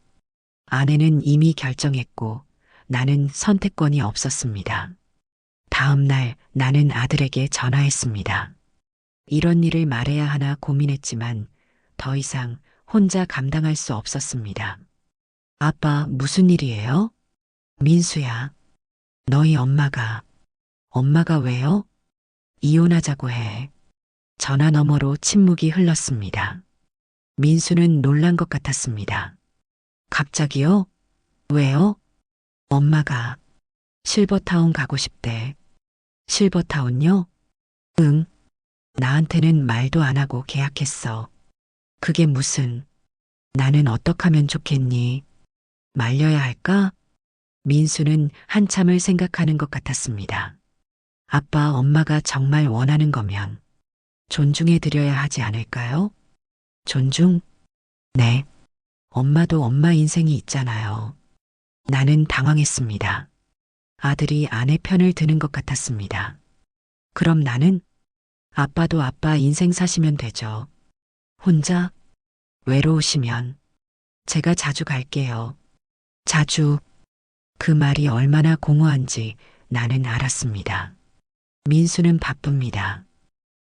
Speaker 1: 아내는 이미 결정했고 나는 선택권이 없었습니다. 다음 날 나는 아들에게 전화했습니다. 이런 일을 말해야 하나 고민했지만 더 이상 혼자 감당할 수 없었습니다. 아빠, 무슨 일이에요? 민수야. 너희 엄마가. 엄마가 왜요? 이혼하자고 해. 전화 너머로 침묵이 흘렀습니다. 민수는 놀란 것 같았습니다. 갑자기요? 왜요? 엄마가 실버타운 가고 싶대. 실버타운요? 응. 나한테는 말도 안 하고 계약했어. 그게 무슨. 나는 어떡하면 좋겠니? 말려야 할까? 민수는 한참을 생각하는 것 같았습니다. 아빠, 엄마가 정말 원하는 거면 존중해 드려야 하지 않을까요? 존중? 네. 엄마도 엄마 인생이 있잖아요. 나는 당황했습니다. 아들이 아내 편을 드는 것 같았습니다. 그럼 나는? 아빠도 아빠 인생 사시면 되죠. 혼자? 외로우시면 제가 자주 갈게요. 자주. 그 말이 얼마나 공허한지 나는 알았습니다. 민수는 바쁩니다.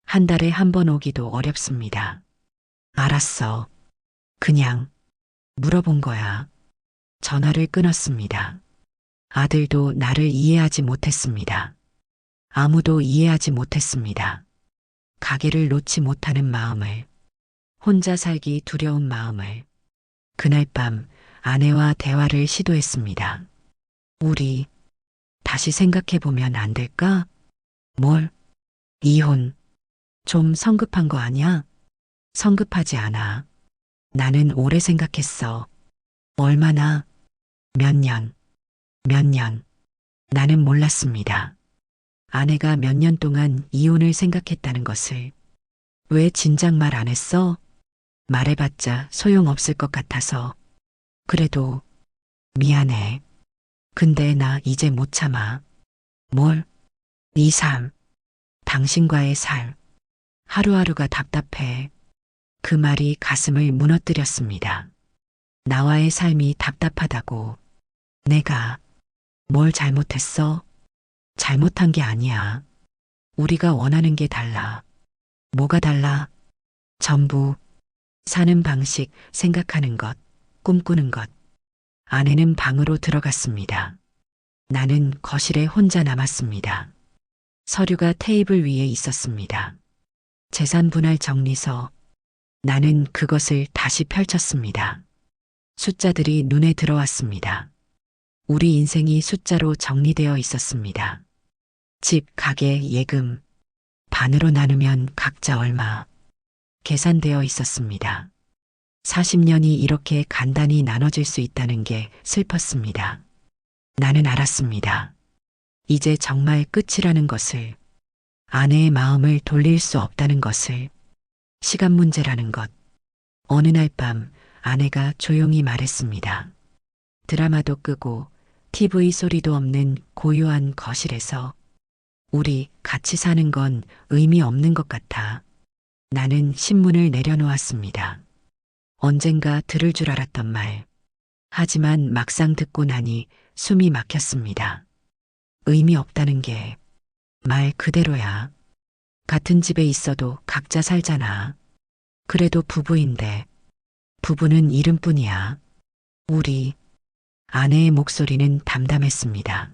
Speaker 1: 한 달에 한 번 오기도 어렵습니다. 알았어. 그냥 물어본 거야. 전화를 끊었습니다. 아들도 나를 이해하지 못했습니다. 아무도 이해하지 못했습니다. 가게를 놓지 못하는 마음을, 혼자 살기 두려운 마음을. 그날 밤 아내와 대화를 시도했습니다. 우리 다시 생각해보면 안 될까? 뭘? 이혼. 좀 성급한 거 아니야? 성급하지 않아. 나는 오래 생각했어. 얼마나? 몇 년. 몇 년. 나는 몰랐습니다. 아내가 몇 년 동안 이혼을 생각했다는 것을. 왜 진작 말 안 했어? 말해봤자 소용없을 것 같아서. 그래도 미안해. 근데 나 이제 못 참아. 뭘? 네 삶, 당신과의 삶. 하루하루가 답답해. 그 말이 가슴을 무너뜨렸습니다. 나와의 삶이 답답하다고. 내가 뭘 잘못했어? 잘못한 게 아니야. 우리가 원하는 게 달라. 뭐가 달라? 전부 사는 방식, 생각하는 것, 꿈꾸는 것. 아내는 방으로 들어갔습니다. 나는 거실에 혼자 남았습니다. 서류가 테이블 위에 있었습니다. 재산 분할 정리서. 나는 그것을 다시 펼쳤습니다. 숫자들이 눈에 들어왔습니다. 우리 인생이 숫자로 정리되어 있었습니다. 집, 가게, 예금. 반으로 나누면 각자 얼마. 계산되어 있었습니다. 40년이 이렇게 간단히 나눠질 수 있다는 게 슬펐습니다. 나는 알았습니다. 이제 정말 끝이라는 것을, 아내의 마음을 돌릴 수 없다는 것을, 시간 문제라는 것. 어느 날 밤 아내가 조용히 말했습니다. 드라마도 끄고 TV 소리도 없는 고요한 거실에서 우리 같이 사는 건 의미 없는 것 같아. 나는 신문을 내려놓았습니다. 언젠가 들을 줄 알았던 말. 하지만 막상 듣고 나니 숨이 막혔습니다. 의미 없다는 게 말 그대로야. 같은 집에 있어도 각자 살잖아. 그래도 부부인데 부부는 이름뿐이야. 우리 아내의 목소리는 담담했습니다.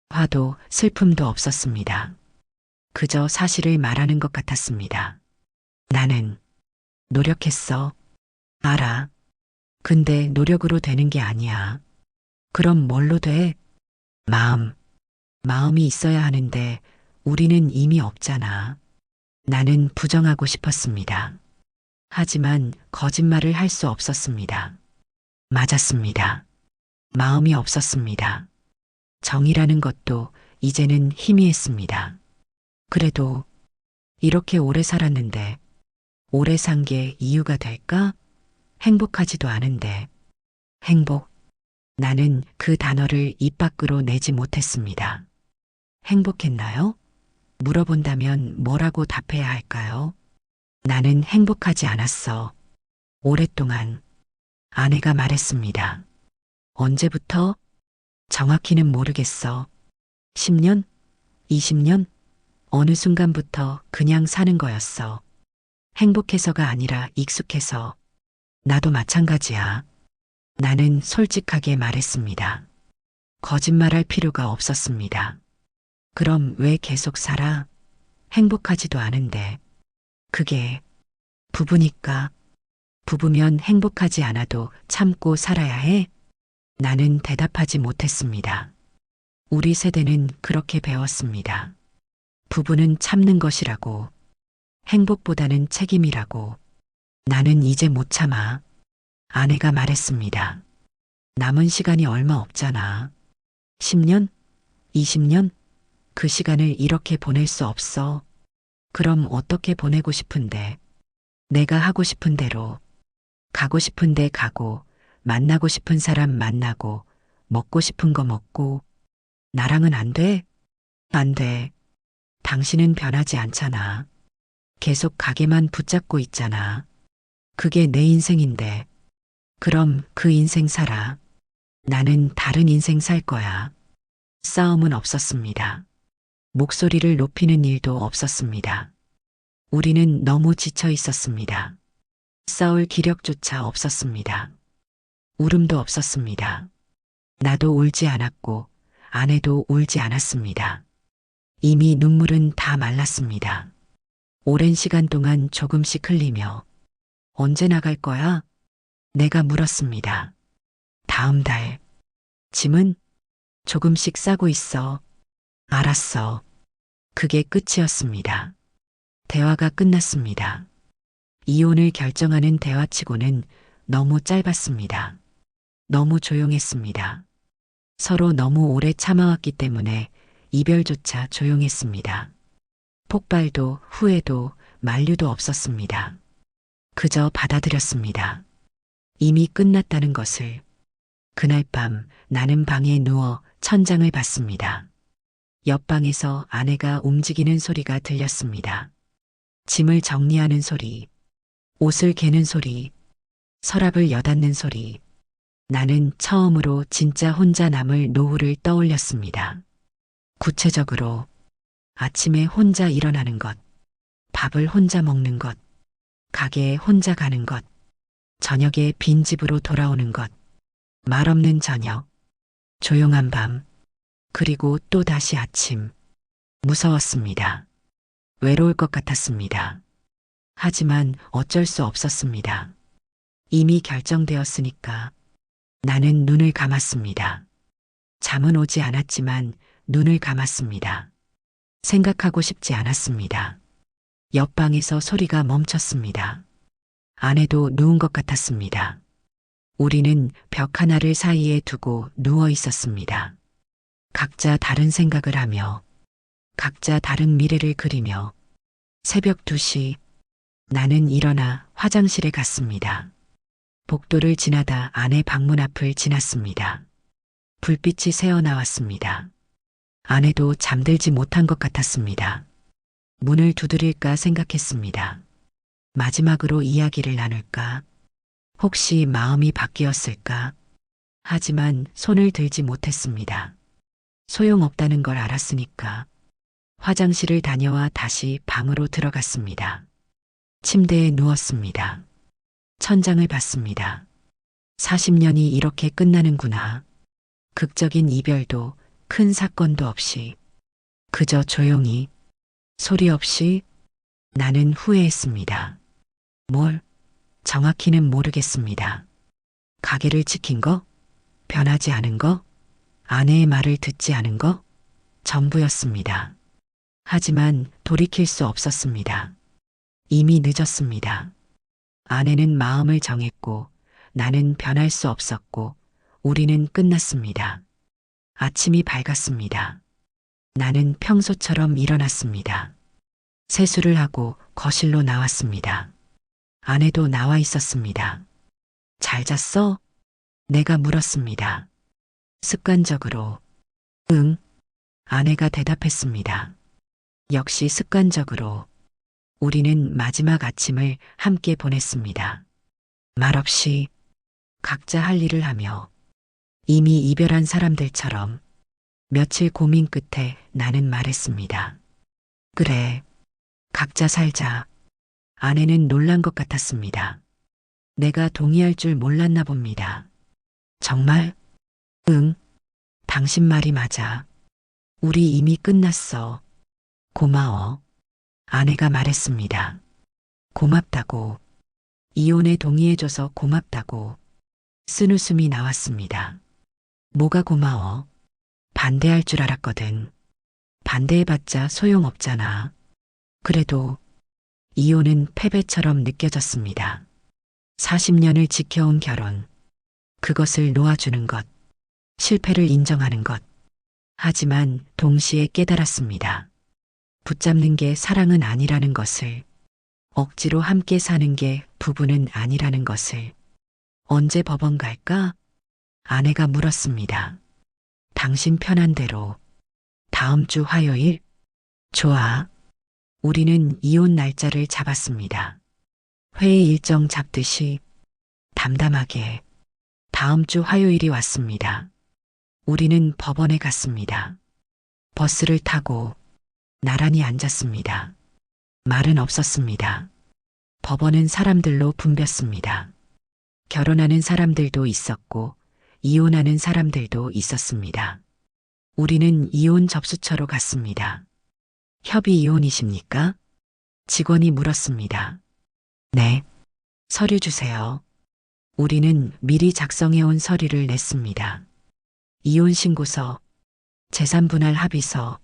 Speaker 1: 화도 슬픔도 없었습니다. 그저 사실을 말하는 것 같았습니다. 나는 노력했어. 알아. 근데 노력으로 되는 게 아니야. 그럼 뭘로 돼? 마음이 있어야 하는데 우리는 이미 없잖아. 나는 부정하고 싶었습니다. 하지만 거짓말을 할 수 없었습니다. 맞았습니다. 마음이 없었습니다. 정이라는 것도 이제는 희미했습니다. 그래도 이렇게 오래 살았는데 오래 산 게 이유가 될까? 행복하지도 않은데. 행복. 나는 그 단어를 입 밖으로 내지 못했습니다. 행복했나요? 물어본다면 뭐라고 답해야 할까요? 나는 행복하지 않았어. 오랫동안. 아내가 말했습니다. 언제부터? 정확히는 모르겠어. 10년? 20년? 어느 순간부터 그냥 사는 거였어. 행복해서가 아니라 익숙해서. 나도 마찬가지야. 나는 솔직하게 말했습니다. 거짓말할 필요가 없었습니다. 그럼 왜 계속 살아? 행복하지도 않은데. 그게 부부니까. 부부면 행복하지 않아도 참고 살아야 해? 나는 대답하지 못했습니다. 우리 세대는 그렇게 배웠습니다. 부부는 참는 것이라고. 행복보다는 책임이라고. 나는 이제 못 참아. 아내가 말했습니다. 남은 시간이 얼마 없잖아. 10년? 20년? 그 시간을 이렇게 보낼 수 없어. 그럼 어떻게 보내고 싶은데? 내가 하고 싶은 대로. 가고 싶은 데 가고, 만나고 싶은 사람 만나고, 먹고 싶은 거 먹고. 나랑은 안 돼? 안 돼. 당신은 변하지 않잖아. 계속 가게만 붙잡고 있잖아. 그게 내 인생인데. 그럼 그 인생 살아. 나는 다른 인생 살 거야. 싸움은 없었습니다. 목소리를 높이는 일도 없었습니다. 우리는 너무 지쳐 있었습니다. 싸울 기력조차 없었습니다. 울음도 없었습니다. 나도 울지 않았고 아내도 울지 않았습니다. 이미 눈물은 다 말랐습니다. 오랜 시간 동안 조금씩 흘리며 언제 나갈 거야? 내가 물었습니다. 다음 달. 짐은 조금씩 싸고 있어. 알았어. 그게 끝이었습니다. 대화가 끝났습니다. 이혼을 결정하는 대화치고는 너무 짧았습니다. 너무 조용했습니다. 서로 너무 오래 참아왔기 때문에 이별조차 조용했습니다. 폭발도 후회도 만류도 없었습니다. 그저 받아들였습니다. 이미 끝났다는 것을. 그날 밤 나는 방에 누워 천장을 봤습니다. 옆방에서 아내가 움직이는 소리가 들렸습니다. 짐을 정리하는 소리, 옷을 개는 소리, 서랍을 여닫는 소리. 나는 처음으로 진짜 혼자 남을 노후를 떠올렸습니다. 구체적으로 아침에 혼자 일어나는 것, 밥을 혼자 먹는 것, 가게에 혼자 가는 것, 저녁에 빈 집으로 돌아오는 것, 말 없는 저녁, 조용한 밤, 그리고 또 다시 아침. 무서웠습니다. 외로울 것 같았습니다. 하지만 어쩔 수 없었습니다. 이미 결정되었으니까. 나는 눈을 감았습니다. 잠은 오지 않았지만 눈을 감았습니다. 생각하고 싶지 않았습니다. 옆방에서 소리가 멈췄습니다. 아내도 누운 것 같았습니다. 우리는 벽 하나를 사이에 두고 누워 있었습니다. 각자 다른 생각을 하며, 각자 다른 미래를 그리며, 새벽 2시, 나는 일어나 화장실에 갔습니다. 복도를 지나다 아내 방문 앞을 지났습니다. 불빛이 새어나왔습니다. 아내도 잠들지 못한 것 같았습니다. 문을 두드릴까 생각했습니다. 마지막으로 이야기를 나눌까? 혹시 마음이 바뀌었을까? 하지만 손을 들지 못했습니다. 소용없다는 걸 알았으니까. 화장실을 다녀와 다시 방으로 들어갔습니다. 침대에 누웠습니다. 천장을 봤습니다. 40년이 이렇게 끝나는구나. 극적인 이별도 큰 사건도 없이, 그저 조용히, 소리 없이. 나는 후회했습니다. 뭘? 정확히는 모르겠습니다. 가게를 지킨 거? 변하지 않은 거? 아내의 말을 듣지 않은 거? 전부였습니다. 하지만 돌이킬 수 없었습니다. 이미 늦었습니다. 아내는 마음을 정했고 나는 변할 수 없었고 우리는 끝났습니다. 아침이 밝았습니다. 나는 평소처럼 일어났습니다. 세수를 하고 거실로 나왔습니다. 아내도 나와 있었습니다. 잘 잤어? 내가 물었습니다. 습관적으로. 응. 아내가 대답했습니다. 역시 습관적으로. 우리는 마지막 아침을 함께 보냈습니다. 말없이 각자 할 일을 하며 이미 이별한 사람들처럼. 며칠 고민 끝에 나는 말했습니다. 그래, 각자 살자. 아내는 놀란 것 같았습니다. 내가 동의할 줄 몰랐나 봅니다. 정말? 응, 당신 말이 맞아. 우리 이미 끝났어. 고마워. 아내가 말했습니다. 고맙다고. 이혼에 동의해줘서 고맙다고. 쓴웃음이 나왔습니다. 뭐가 고마워? 반대할 줄 알았거든. 반대해봤자 소용없잖아. 그래도 이혼은 패배처럼 느껴졌습니다. 40년을 지켜온 결혼. 그것을 놓아주는 것. 실패를 인정하는 것. 하지만 동시에 깨달았습니다. 붙잡는 게 사랑은 아니라는 것을. 억지로 함께 사는 게 부부는 아니라는 것을. 언제 법원 갈까? 아내가 물었습니다. 당신 편한 대로. 다음 주 화요일? 좋아. 우리는 이혼 날짜를 잡았습니다. 회의 일정 잡듯이 담담하게. 다음 주 화요일이 왔습니다. 우리는 법원에 갔습니다. 버스를 타고 나란히 앉았습니다. 말은 없었습니다. 법원은 사람들로 붐볐습니다. 결혼하는 사람들도 있었고 이혼하는 사람들도 있었습니다. 우리는 이혼 접수처로 갔습니다. 협의 이혼이십니까? 직원이 물었습니다. 네. 서류 주세요. 우리는 미리 작성해온 서류를 냈습니다. 이혼 신고서, 재산 분할 합의서.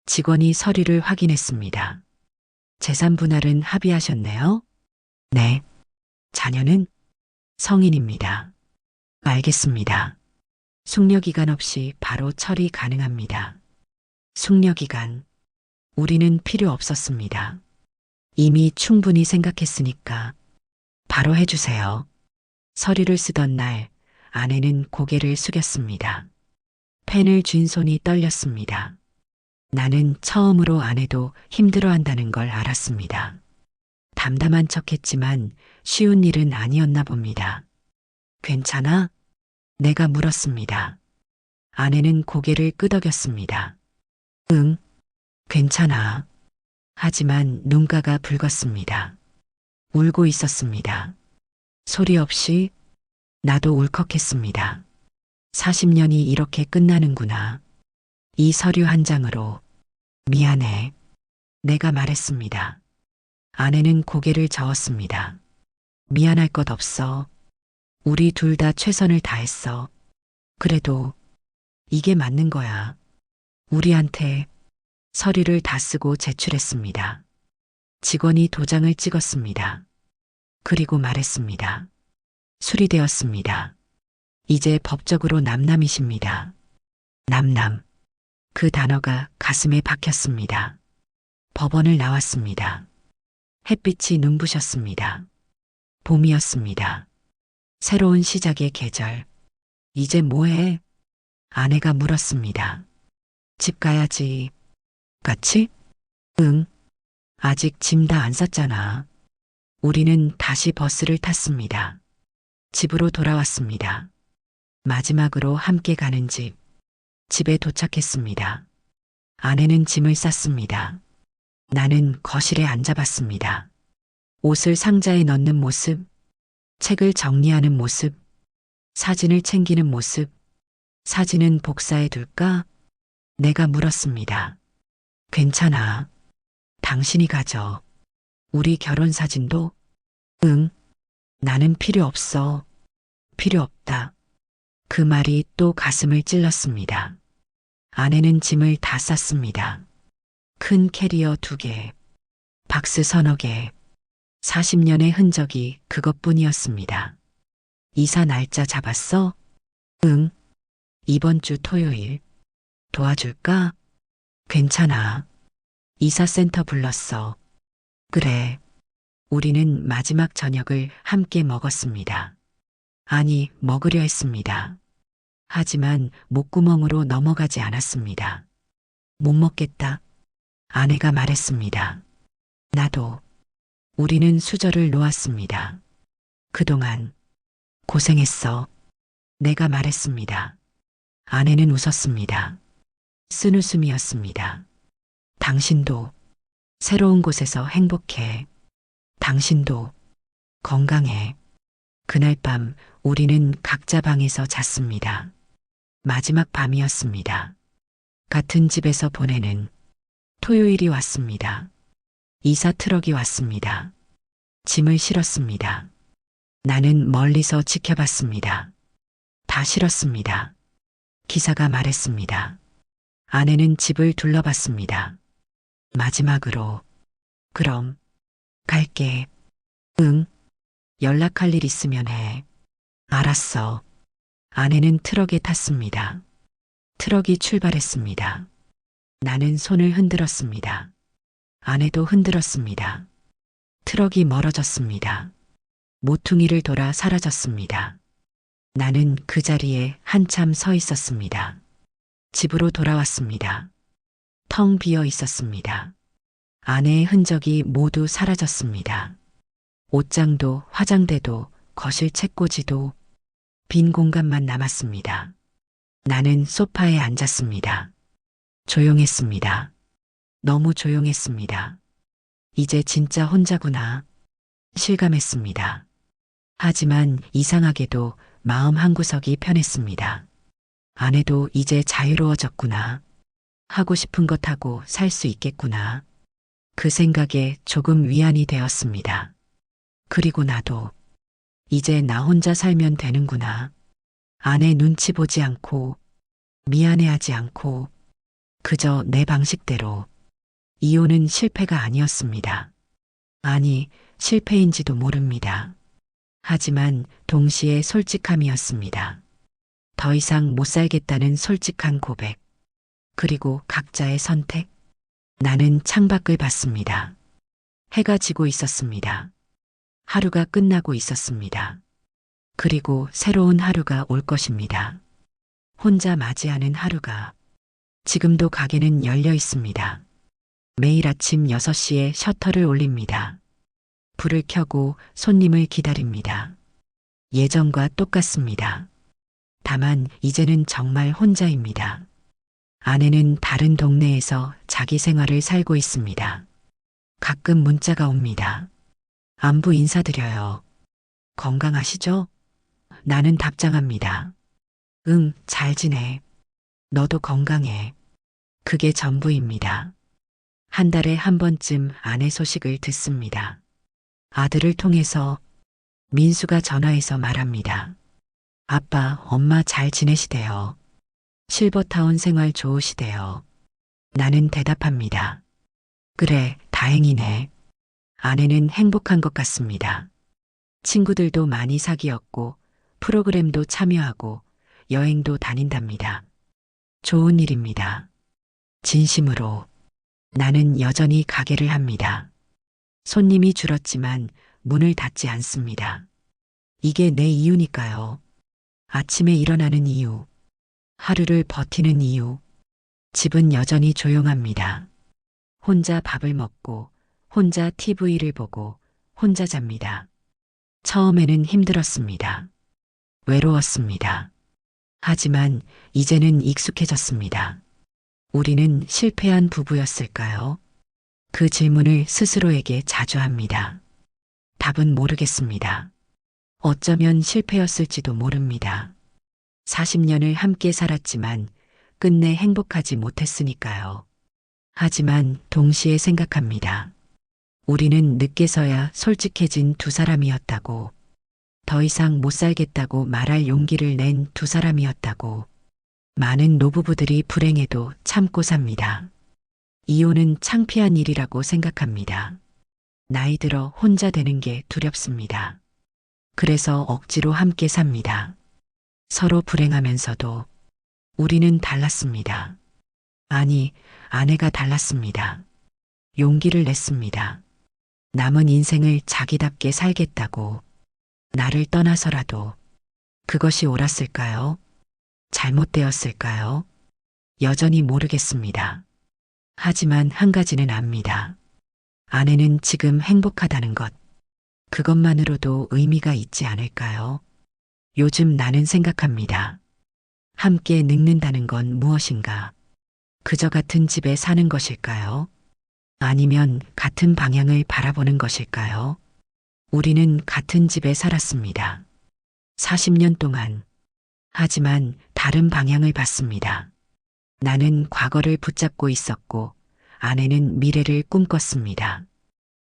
Speaker 1: 직원이 서류를 확인했습니다. 재산 분할은 합의하셨네요? 네. 자녀는? 성인입니다. 알겠습니다. 숙려기간 없이 바로 처리 가능합니다. 숙려기간. 우리는 필요 없었습니다. 이미 충분히 생각했으니까 바로 해주세요. 서류를 쓰던 날 아내는 고개를 숙였습니다. 펜을 쥔 손이 떨렸습니다. 나는 처음으로 아내도 힘들어한다는 걸 알았습니다. 담담한 척했지만 쉬운 일은 아니었나 봅니다. 괜찮아? 내가 물었습니다. 아내는 고개를 끄덕였습니다. 응, 괜찮아. 하지만 눈가가 붉었습니다. 울고 있었습니다. 소리 없이 나도 울컥했습니다. 40년이 이렇게 끝나는구나. 이 서류 한 장으로. 미안해. 내가 말했습니다. 아내는 고개를 저었습니다. 미안할 것 없어. 우리 둘 다 최선을 다했어. 그래도 이게 맞는 거야. 우리한테 서류를 다 쓰고 제출했습니다. 직원이 도장을 찍었습니다. 그리고 말했습니다. 수리되었습니다. 이제 법적으로 남남이십니다. 남남. 그 단어가 가슴에 박혔습니다. 법원을 나왔습니다. 햇빛이 눈부셨습니다. 봄이었습니다. 새로운 시작의 계절. 이제 뭐해? 아내가 물었습니다. 집 가야지. 같이? 응. 아직 짐 다 안 쌌잖아. 우리는 다시 버스를 탔습니다. 집으로 돌아왔습니다. 마지막으로 함께 가는 집. 집에 도착했습니다. 아내는 짐을 쌌습니다. 나는 거실에 앉아봤습니다. 옷을 상자에 넣는 모습, 책을 정리하는 모습, 사진을 챙기는 모습. 사진은 복사해 둘까? 내가 물었습니다. 괜찮아. 당신이 가져. 우리 결혼 사진도? 응. 나는 필요 없어. 필요 없다. 그 말이 또 가슴을 찔렀습니다. 아내는 짐을 다 쌌습니다. 큰 캐리어 2개, 박스 서너 개, 40년의 흔적이 그것뿐이었습니다. 이사 날짜 잡았어? 응. 이번 주 토요일. 도와줄까? 괜찮아. 이사센터 불렀어. 그래. 우리는 마지막 저녁을 함께 먹었습니다. 아니, 먹으려 했습니다. 하지만 목구멍으로 넘어가지 않았습니다. 못 먹겠다. 아내가 말했습니다. 나도. 우리는 수저를 놓았습니다. 그동안 고생했어. 내가 말했습니다. 아내는 웃었습니다. 쓴웃음이었습니다. 당신도 새로운 곳에서 행복해. 당신도 건강해. 그날 밤 우리는 각자 방에서 잤습니다. 마지막 밤이었습니다. 같은 집에서 보내는 토요일이 왔습니다. 이사 트럭이 왔습니다. 짐을 실었습니다. 나는 멀리서 지켜봤습니다. 다 실었습니다. 기사가 말했습니다. 아내는 집을 둘러봤습니다. 마지막으로, 그럼, 갈게. 응. 연락할 일 있으면 해. 알았어. 아내는 트럭에 탔습니다. 트럭이 출발했습니다. 나는 손을 흔들었습니다. 아내도 흔들었습니다. 트럭이 멀어졌습니다. 모퉁이를 돌아 사라졌습니다. 나는 그 자리에 한참 서 있었습니다. 집으로 돌아왔습니다. 텅 비어 있었습니다. 아내의 흔적이 모두 사라졌습니다. 옷장도 화장대도 거실 책꽂이도 빈 공간만 남았습니다. 나는 소파에 앉았습니다. 조용했습니다. 너무 조용했습니다. 이제 진짜 혼자구나. 실감했습니다. 하지만 이상하게도 마음 한구석이 편했습니다. 아내도 이제 자유로워졌구나. 하고 싶은 것 하고 살 수 있겠구나. 그 생각에 조금 위안이 되었습니다. 그리고 나도 이제 나 혼자 살면 되는구나. 아내 눈치 보지 않고 미안해하지 않고 그저 내 방식대로. 이혼은 실패가 아니었습니다. 아니, 실패인지도 모릅니다. 하지만 동시에 솔직함이었습니다. 더 이상 못 살겠다는 솔직한 고백. 그리고 각자의 선택. 나는 창밖을 봤습니다. 해가 지고 있었습니다. 하루가 끝나고 있었습니다. 그리고 새로운 하루가 올 것입니다. 혼자 맞이하는 하루가. 지금도 가게는 열려 있습니다. 매일 아침 6시에 셔터를 올립니다. 불을 켜고 손님을 기다립니다. 예전과 똑같습니다. 다만 이제는 정말 혼자입니다. 아내는 다른 동네에서 자기 생활을 살고 있습니다. 가끔 문자가 옵니다. 안부 인사드려요. 건강하시죠? 나는 답장합니다. 응, 잘 지내. 너도 건강해. 그게 전부입니다. 한 달에 한 번쯤 아내 소식을 듣습니다. 아들을 통해서 민수가 전화해서 말합니다. 아빠, 엄마 잘 지내시대요. 실버타운 생활 좋으시대요. 나는 대답합니다. 그래, 다행이네. 아내는 행복한 것 같습니다. 친구들도 많이 사귀었고, 프로그램도 참여하고, 여행도 다닌답니다. 좋은 일입니다. 진심으로. 나는 여전히 가게를 합니다. 손님이 줄었지만 문을 닫지 않습니다. 이게 내 이유니까요. 아침에 일어나는 이유, 하루를 버티는 이유. 집은 여전히 조용합니다. 혼자 밥을 먹고, 혼자 TV를 보고, 혼자 잡니다. 처음에는 힘들었습니다. 외로웠습니다. 하지만 이제는 익숙해졌습니다. 우리는 실패한 부부였을까요? 그 질문을 스스로에게 자주 합니다. 답은 모르겠습니다. 어쩌면 실패였을지도 모릅니다. 40년을 함께 살았지만 끝내 행복하지 못했으니까요. 하지만 동시에 생각합니다. 우리는 늦게서야 솔직해진 두 사람이었다고. 더 이상 못 살겠다고 말할 용기를 낸 두 사람이었다고. 많은 노부부들이 불행해도 참고 삽니다. 이혼은 창피한 일이라고 생각합니다. 나이 들어 혼자 되는 게 두렵습니다. 그래서 억지로 함께 삽니다. 서로 불행하면서도 우리는 달랐습니다. 아니, 아내가 달랐습니다. 용기를 냈습니다. 남은 인생을 자기답게 살겠다고. 나를 떠나서라도. 그것이 옳았을까요? 잘못되었을까요? 여전히 모르겠습니다. 하지만 한 가지는 압니다. 아내는 지금 행복하다는 것. 그것만으로도 의미가 있지 않을까요? 요즘 나는 생각합니다. 함께 늙는다는 건 무엇인가? 그저 같은 집에 사는 것일까요? 아니면 같은 방향을 바라보는 것일까요? 우리는 같은 집에 살았습니다. 40년 동안. 하지만 다른 방향을 봤습니다. 나는 과거를 붙잡고 있었고 아내는 미래를 꿈꿨습니다.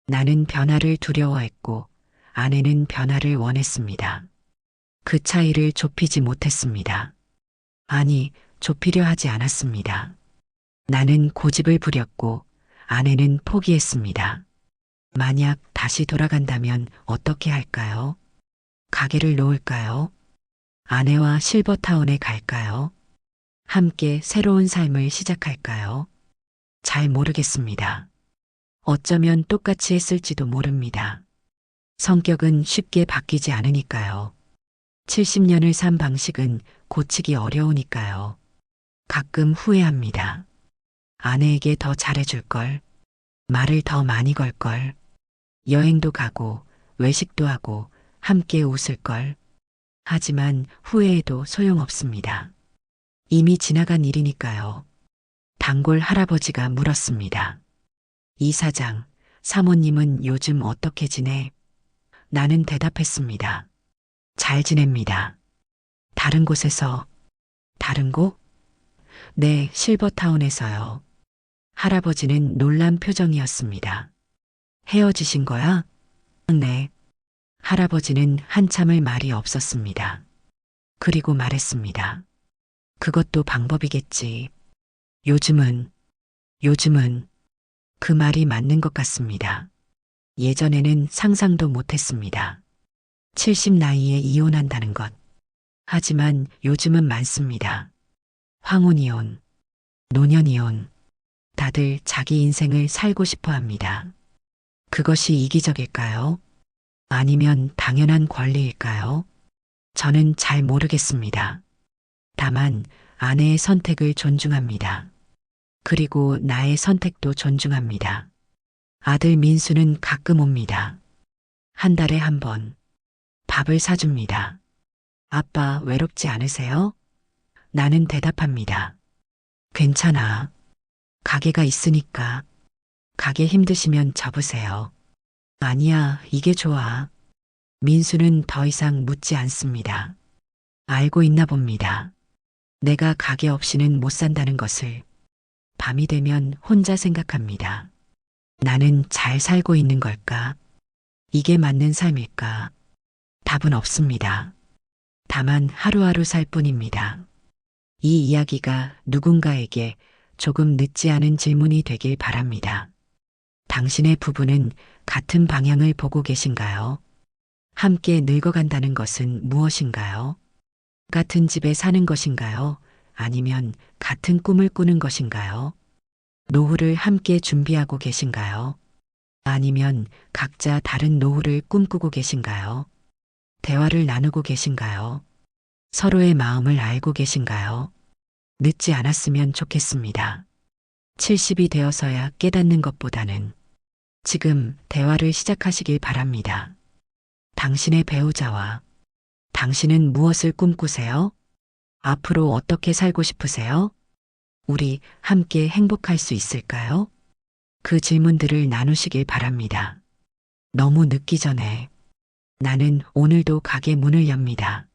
Speaker 1: 나는 변화를 두려워했고 아내는 변화를 원했습니다. 그 차이를 좁히지 못했습니다. 아니, 좁히려 하지 않았습니다. 나는 고집을 부렸고 아내는 포기했습니다. 만약 다시 돌아간다면 어떻게 할까요? 가게를 놓을까요? 아내와 실버타운에 갈까요? 함께 새로운 삶을 시작할까요? 잘 모르겠습니다. 어쩌면 똑같이 했을지도 모릅니다. 성격은 쉽게 바뀌지 않으니까요. 70년을 산 방식은 고치기 어려우니까요. 가끔 후회합니다. 아내에게 더 잘해줄 걸, 말을 더 많이 걸 걸, 여행도 가고 외식도 하고 함께 웃을 걸. 하지만 후회해도 소용없습니다. 이미 지나간 일이니까요. 단골 할아버지가 물었습니다. 이사장, 사모님은 요즘 어떻게 지내? 나는 대답했습니다. 잘 지냅니다. 다른 곳에서. 다른 곳? 네, 실버타운에서요. 할아버지는 놀란 표정이었습니다. 헤어지신 거야? 네. 할아버지는 한참을 말이 없었습니다. 그리고 말했습니다. 그것도 방법이겠지. 요즘은 그 말이 맞는 것 같습니다. 예전에는 상상도 못했습니다. 70 나이에 이혼한다는 것. 하지만 요즘은 많습니다. 황혼이혼, 노년이혼. 다들 자기 인생을 살고 싶어 합니다. 그것이 이기적일까요? 아니면 당연한 권리일까요? 저는 잘 모르겠습니다. 다만 아내의 선택을 존중합니다. 그리고 나의 선택도 존중합니다. 아들 민수는 가끔 옵니다. 한 달에 한 번 밥을 사줍니다. 아빠 외롭지 않으세요? 나는 대답합니다. 괜찮아. 가게가 있으니까. 가게 힘드시면 접으세요. 아니야, 이게 좋아. 민수는 더 이상 묻지 않습니다. 알고 있나 봅니다. 내가 가게 없이는 못 산다는 것을. 밤이 되면 혼자 생각합니다. 나는 잘 살고 있는 걸까? 이게 맞는 삶일까? 답은 없습니다. 다만 하루하루 살 뿐입니다. 이 이야기가 누군가에게 조금 늦지 않은 질문이 되길 바랍니다. 당신의 부부는 같은 방향을 보고 계신가요? 함께 늙어간다는 것은 무엇인가요? 같은 집에 사는 것인가요? 아니면 같은 꿈을 꾸는 것인가요? 노후를 함께 준비하고 계신가요? 아니면 각자 다른 노후를 꿈꾸고 계신가요? 대화를 나누고 계신가요? 서로의 마음을 알고 계신가요? 늦지 않았으면 좋겠습니다. 70이 되어서야 깨닫는 것보다는 지금 대화를 시작하시길 바랍니다. 당신의 배우자와 당신은 무엇을 꿈꾸세요? 앞으로 어떻게 살고 싶으세요? 우리 함께 행복할 수 있을까요? 그 질문들을 나누시길 바랍니다. 너무 늦기 전에 나는 오늘도 가게 문을 엽니다.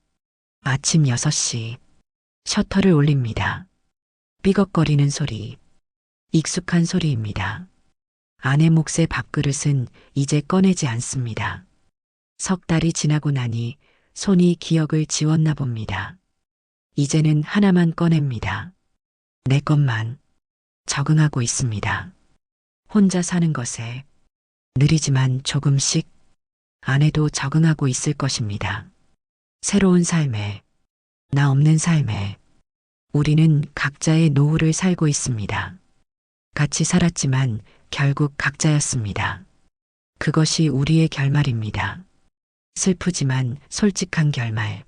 Speaker 1: 아침 6시 셔터를 올립니다. 삐걱거리는 소리, 익숙한 소리입니다. 아내 몫의 밥그릇은 이제 꺼내지 않습니다. 석 달이 지나고 나니 손이 기억을 지웠나 봅니다. 이제는 하나만 꺼냅니다. 내 것만 적응하고 있습니다. 혼자 사는 것에 느리지만 조금씩 아내도 적응하고 있을 것입니다. 새로운 삶에, 나 없는 삶에 우리는 각자의 노후를 살고 있습니다. 같이 살았지만 결국 각자였습니다. 그것이 우리의 결말입니다. 슬프지만 솔직한 결말.